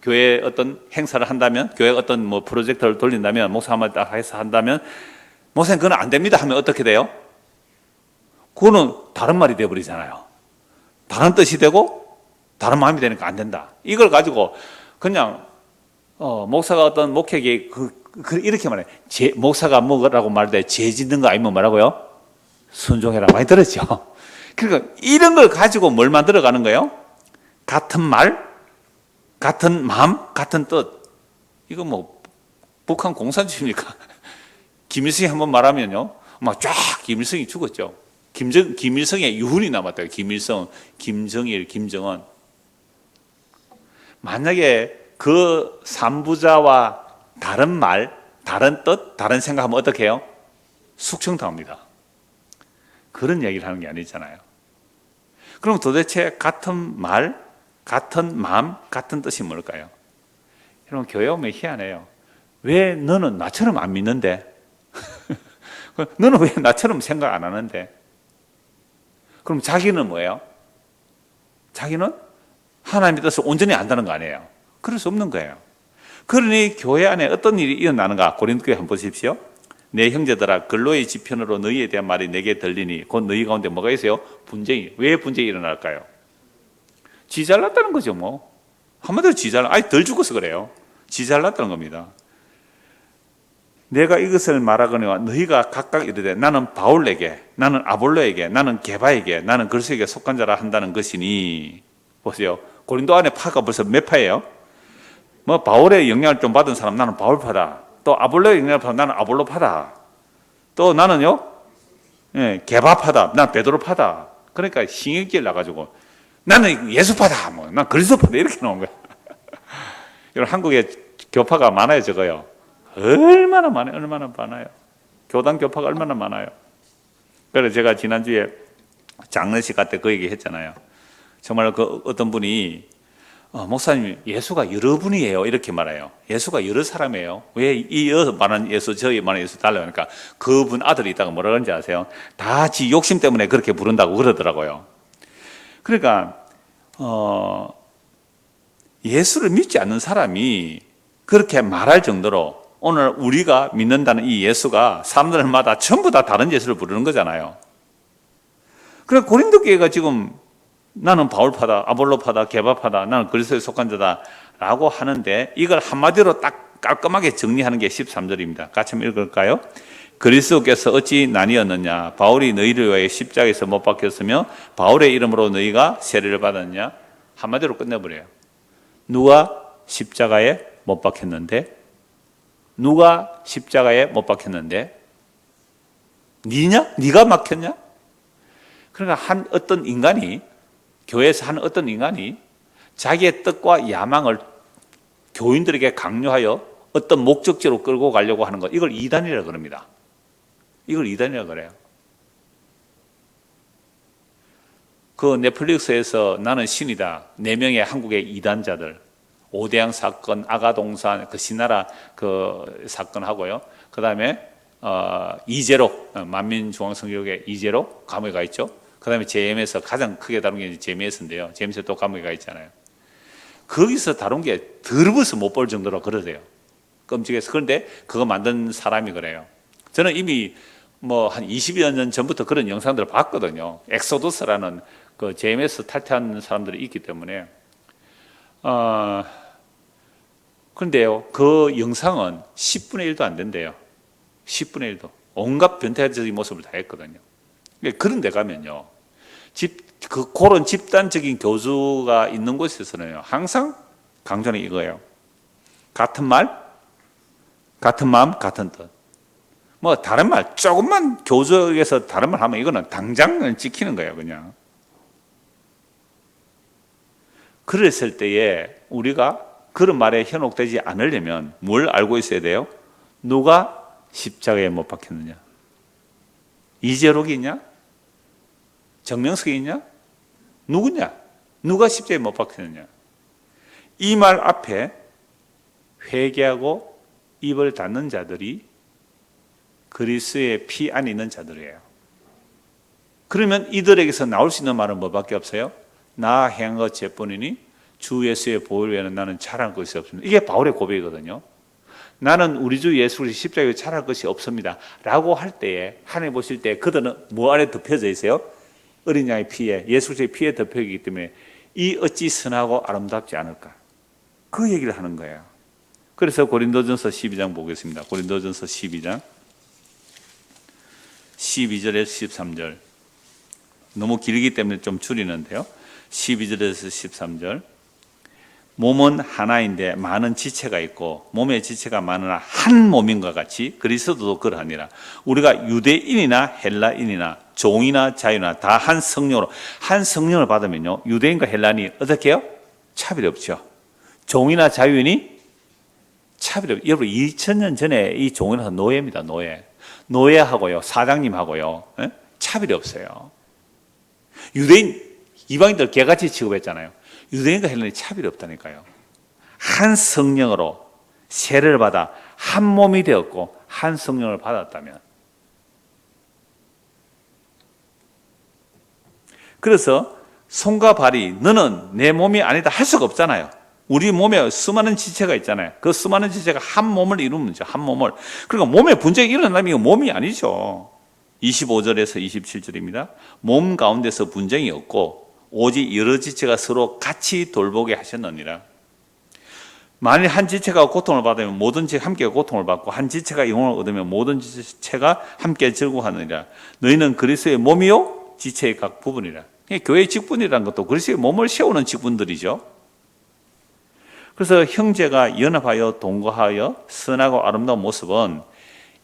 교회 어떤 행사를 한다면, 교회 어떤 뭐 프로젝트를 돌린다면, 목사 한번 딱 해서 한다면, 목사님 그건 안 됩니다 하면 어떻게 돼요? 그거는 다른 말이 되어버리잖아요. 다른 뜻이 되고 다른 마음이 되니까 안 된다. 이걸 가지고 그냥 목사가 어떤 목회계 이렇게 말해. 목사가 뭐라고 말돼? 죄 짓는 거 아니면 뭐라고요? 순종해라. 많이 들었죠? 그러니까 이런 걸 가지고 뭘 만들어가는 거예요? 같은 말, 같은 마음, 같은 뜻. 이거 뭐 북한 공산주의입니까? 김일성이 한번 말하면요, 막 쫙 김일성이 죽었죠. 김일성의 유훈이 남았다. 김일성, 김정일, 김정은. 만약에 그 삼부자와 다른 말, 다른 뜻, 다른 생각하면 어떻게 해요? 숙청당합니다. 그런 얘기를 하는 게 아니잖아요. 그럼 도대체 같은 말, 같은 마음, 같은 뜻이 뭘까요? 여러분, 교회 오면 희한해요. 왜 너는 나처럼 안 믿는데? 너는 왜 나처럼 생각 안 하는데? 그럼 자기는 뭐예요? 자기는 하나님의 뜻을 온전히 안다는 거 아니에요? 그럴 수 없는 거예요. 그러니 교회 안에 어떤 일이 일어나는가? 고린도교회 한번 보십시오. 내 형제들아, 근로의 지편으로 너희에 대한 말이 내게 들리니 곧 너희 가운데 뭐가 있어요? 분쟁이. 왜 분쟁이 일어날까요? 지 잘났다는 거죠, 뭐. 한마디로 지 잘났, 아니 덜 죽어서 그래요. 지 잘났다는 겁니다. 내가 이것을 말하거니와 너희가 각각 이르되 나는 바울에게, 나는 아볼로에게, 나는 게바에게, 나는 그리스도에게 속한 자라 한다는 것이니. 보세요. 고린도 안에 파가 벌써 몇 파예요? 뭐 바울의 영향을 좀 받은 사람 나는 바울파다. 또 아볼로의 영향을 받은 나는 아볼로파다. 또 나는요, 게바파다. 나는 베드로파다. 그러니까 신경질 나가지고 나는 예수파다. 뭐, 난 그리스도파다. 이렇게 나온 거야. 여러분, 한국에 교파가 많아요, 적어요? 얼마나 많아요? 얼마나 많아요? 교단 교파가 얼마나 많아요? 그래서 제가 지난주에 장례식 갈 때 그 얘기 했잖아요. 정말 그 어떤 분이 목사님, 예수가 여러 분이에요. 이렇게 말해요. 예수가 여러 사람이에요. 왜 이 말하는 예수, 저희 말하는 예수 달라요? 그러니까 그분 아들이 있다가 뭐라 그런지 아세요? 다 지 욕심 때문에 그렇게 부른다고 그러더라고요. 그러니까 예수를 믿지 않는 사람이 그렇게 말할 정도로 오늘 우리가 믿는다는 이 예수가 사람들마다 전부 다 다른 예수를 부르는 거잖아요. 그래 고린도 교회가 지금 나는 바울파다, 아볼로파다, 게바파다, 나는 그리스도에 속한 자다 라고 하는데 이걸 한마디로 딱 깔끔하게 정리하는 게 13절입니다. 같이 한번 읽을까요? 그리스도께서 어찌 나뉘었느냐? 바울이 너희를 위하여 십자가에서 못 박혔으며 바울의 이름으로 너희가 세례를 받았냐? 한마디로 끝내버려요. 누가 십자가에 못 박혔는데? 누가 십자가에 못 박혔는데? 니냐? 니가 막혔냐? 그러니까 어떤 인간이 교회에서 한 어떤 인간이 자기의 뜻과 야망을 교인들에게 강요하여 어떤 목적지로 끌고 가려고 하는 것, 이걸 이단이라고 그럽니다. 이걸 이단이라고 그래요. 그 넷플릭스에서 나는 신이다. 4명의 한국의 이단자들, 오대양 사건, 아가동산, 그 신나라 그 사건하고요. 그 다음에 이재록, 만민중앙성교육의 이재록 감옥에 가 있죠. 그 다음에 JM에서 가장 크게 다룬 게 JMS인데요. JMS에 또 감옥에 가 있잖아요. 거기서 다룬 게 더러워서 못 볼 정도로 그러세요. 끔찍해서. 그런데 그거 만든 사람이 그래요. 저는 이미 뭐 한 20여 년 전부터 그런 영상들을 봤거든요. 엑소더스라는 그 JMS 탈퇴한 사람들이 있기 때문에. 그런데요, 그 영상은 10분의 1도 안 된대요. 10분의 1도. 온갖 변태적인 모습을 다 했거든요. 그런 데 가면요, 그런 집단적인 교주가 있는 곳에서는요, 항상 강조는 이거예요. 같은 말, 같은 마음, 같은 뜻. 뭐, 다른 말, 조금만 교주에서 다른 말 하면 이거는 당장은 찍히는 거예요, 그냥. 그랬을 때에 우리가 그런 말에 현혹되지 않으려면 뭘 알고 있어야 돼요? 누가 십자가에 못 박혔느냐? 이재록이 있냐? 정명석이 있냐? 누구냐? 누가 십자가에 못 박혔느냐? 이 말 앞에 회개하고 입을 닫는 자들이 그리스도의 피 안에 있는 자들이에요. 그러면 이들에게서 나올 수 있는 말은 뭐밖에 없어요? 나 행한 것 죄뿐이니 주 예수의 보혈 외에는 나는 잘할 것이 없습니다. 이게 바울의 고백이거든요. 나는 우리 주 예수 그리스도 십자가에 잘할 것이 없습니다 라고 할 때에 하나님 보실 때 그들은 뭐 안에 덮여져 있어요? 어린 양의 피에, 예수 그리스도의 피에 덮여 있기 때문에 이 어찌 선하고 아름답지 않을까? 그 얘기를 하는 거예요. 그래서 고린도전서 12장 보겠습니다. 고린도전서 12장 12절에서 13절. 너무 길기 때문에 좀 줄이는데요. 12절에서 13절. 몸은 하나인데 많은 지체가 있고 몸의 지체가 많으나 한 몸인 것 같이 그리스도도 그러하니라. 우리가 유대인이나 헬라인이나 종이나 자유나 다 한 성령으로. 한 성령을 받으면요, 유대인과 헬라인이 어떻게 해요? 차별이 없죠. 종이나 자유인이 차별이 없죠. 여러분 2000년 전에 이 종이나 노예입니다. 노예하고요, 사장님하고요, 차별이 없어요. 유대인, 이방인들 개같이 취급했잖아요. 유대인과 헬라인이 차별이 없다니까요. 한 성령으로 세례를 받아 한 몸이 되었고 한 성령을 받았다면, 그래서 손과 발이 너는 내 몸이 아니다 할 수가 없잖아요. 우리 몸에 수많은 지체가 있잖아요. 그 수많은 지체가 한 몸을 이루면죠. 한 몸을. 그러니까 몸에 분쟁이 일어나면 이거 몸이 아니죠. 25절에서 27절입니다. 몸 가운데서 분쟁이 없고 오직 여러 지체가 서로 같이 돌보게 하셨느니라. 만일 한 지체가 고통을 받으면 모든 지체가 함께 고통을 받고 한 지체가 영혼을 얻으면 모든 지체가 함께 즐거워하느니라. 너희는 그리스도의 몸이요 지체의 각 부분이라. 교회의 직분이라는 것도 그리스도의 몸을 세우는 직분들이죠. 그래서 형제가 연합하여 동거하여 선하고 아름다운 모습은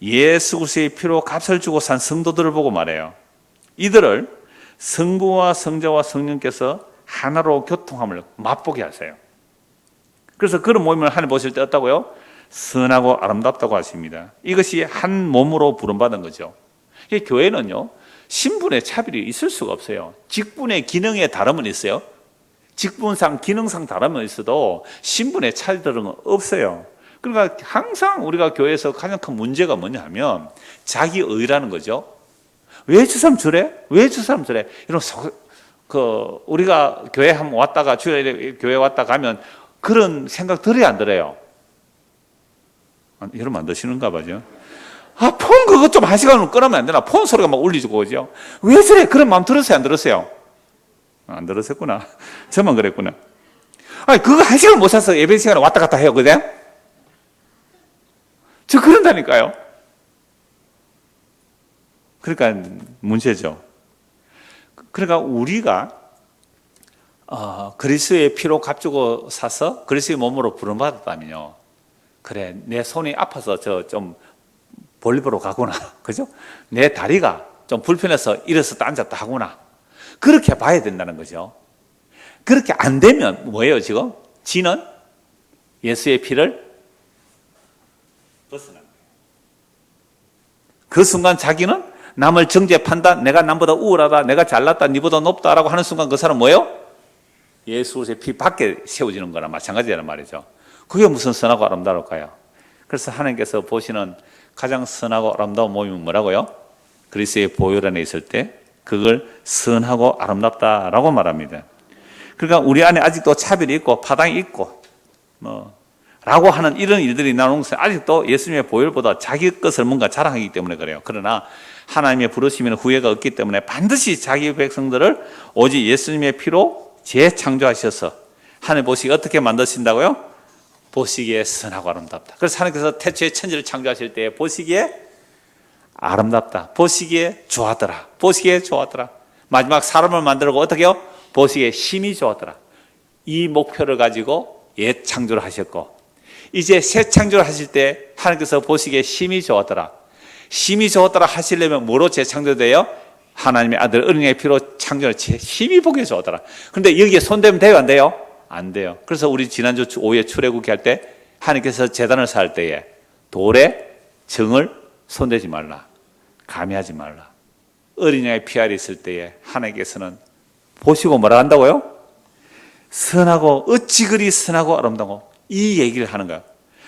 예수 그리스도의 피로 값을 주고 산 성도들을 보고 말해요. 이들을 성부와 성자와 성령께서 하나로 교통함을 맛보게 하세요. 그래서 그런 모임을 하나님 보실 때 어떻다고요? 선하고 아름답다고 하십니다. 이것이 한 몸으로 부름받은 거죠. 교회는요, 신분의 차별이 있을 수가 없어요. 직분의 기능에 다름은 있어요. 직분상, 기능상 다름은 있어도 신분의 차별은 없어요. 그러니까 항상 우리가 교회에서 가장 큰 문제가 뭐냐 하면 자기의라는 거죠. 왜 저 사람 저래? 왜 저 사람 저래? 이런 우리가 교회 한번 왔다가, 주일에 교회 왔다 가면 그런 생각 들어야 안 들어요? 여러분 안 드시는가 봐죠. 폰 그거 좀 한 시간은 끊으면 안 되나? 폰 소리가 막 울리고 오죠. 왜 저래? 그런 마음 들었어요? 안 들었어요? 안 들었었구나. 저만 그랬구나. 그거 한 시간 못 사서 예배 시간에 왔다 갔다 해요, 그죠? 저 그런다니까요. 그러니까 문제죠. 그러니까 우리가 그리스도의 피로 값주고 사서 그리스도의 몸으로 부름받았다면요, 그래, 내 손이 아파서 좀 볼리보로 가구나, 그죠? 내 다리가 좀 불편해서 일어섰다 앉았다 하구나, 그렇게 봐야 된다는 거죠. 그렇게 안 되면 뭐예요? 지금 지는 예수의 피를 벗어난 거예요. 그 순간 자기는 남을 정죄판다, 내가 남보다 우월하다, 내가 잘났다, 니보다 높다라고 하는 순간 그 사람 뭐예요? 예수의 피 밖에 세워지는 거나 마찬가지라는 말이죠. 그게 무슨 선하고 아름다울까요? 그래서 하나님께서 보시는 가장 선하고 아름다운 몸이 뭐라고요? 그리스도의 보혈 안에 있을 때 그걸 선하고 아름답다라고 말합니다. 그러니까 우리 안에 아직도 차별이 있고 파당이 있고 라고 하는 이런 일들이 나오는 것은 아직도 예수님의 보혈보다 자기 것을 뭔가 자랑하기 때문에 그래요. 그러나 하나님의 부르심에는 후회가 없기 때문에 반드시 자기 백성들을 오직 예수님의 피로 재창조하셔서 하나님 보시기에 어떻게 만드신다고요? 보시기에 선하고 아름답다. 그래서 하나님께서 태초에 천지를 창조하실 때 보시기에 아름답다, 보시기에 좋았더라, 보시기에 좋았더라. 마지막 사람을 만들고 어떻게 해요? 보시기에 심히 좋았더라. 이 목표를 가지고 옛 창조를 하셨고, 이제 새 창조를 하실 때 하나님께서 보시기에 심히 좋았더라. 심히 좋았더라 하시려면 뭐로 재창조돼요? 하나님의 아들 어린이의 피로 창조를 심히 보기에 좋았더라. 그런데 여기에 손대면 돼요, 안 돼요? 안 돼요. 그래서 우리 지난주 5회 출애굽기 할 때 하나님께서 제단을 쌓을 때에 돌에 정을 손대지 말라, 감히하지 말라. 어린이의 피 아래 있을 때에 하나님께서는 보시고 뭐라 한다고요? 선하고 어찌 그리 선하고 아름다고, 이 얘기를 하는 거예요.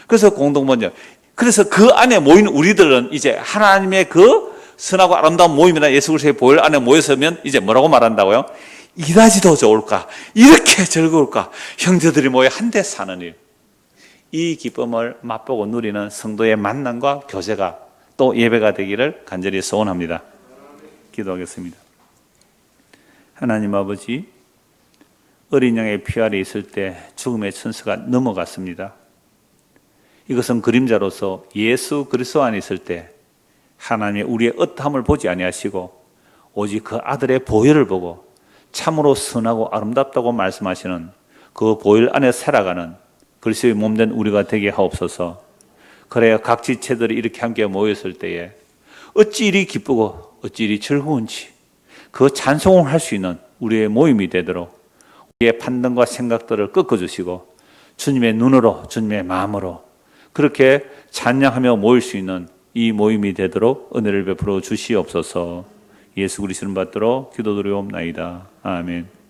그래서 공동번역, 그래서 그 안에 모인 우리들은 이제 하나님의 그 선하고 아름다운 모임이나 예수 그리스도의 보혈 안에 모였으면 이제 뭐라고 말한다고요? 이다지 더 좋을까? 이렇게 즐거울까? 형제들이 모여 한데 사는 일. 이 기쁨을 맛보고 누리는 성도의 만남과 교제가 또 예배가 되기를 간절히 소원합니다. 기도하겠습니다. 하나님 아버지, 어린 양의 피 아래 있을 때 죽음의 천사가 넘어갔습니다. 이것은 그림자로서 예수 그리스도 안에 있을 때 하나님의 우리의 어떠함을 보지 아니하시고 오직 그 아들의 보혈을 보고 참으로 선하고 아름답다고 말씀하시는 그 보혈 안에 살아가는 그리스도의 몸된 우리가 되게 하옵소서. 그래야 각 지체들이 이렇게 함께 모였을 때에 어찌 이리 기쁘고 어찌 이리 즐거운지 그 찬송을 할 수 있는 우리의 모임이 되도록 우리의 판단과 생각들을 꺾어주시고 주님의 눈으로 주님의 마음으로 그렇게 찬양하며 모일 수 있는 이 모임이 되도록 은혜를 베풀어 주시옵소서. 예수 그리스도를 받들어 기도드리옵나이다. 아멘.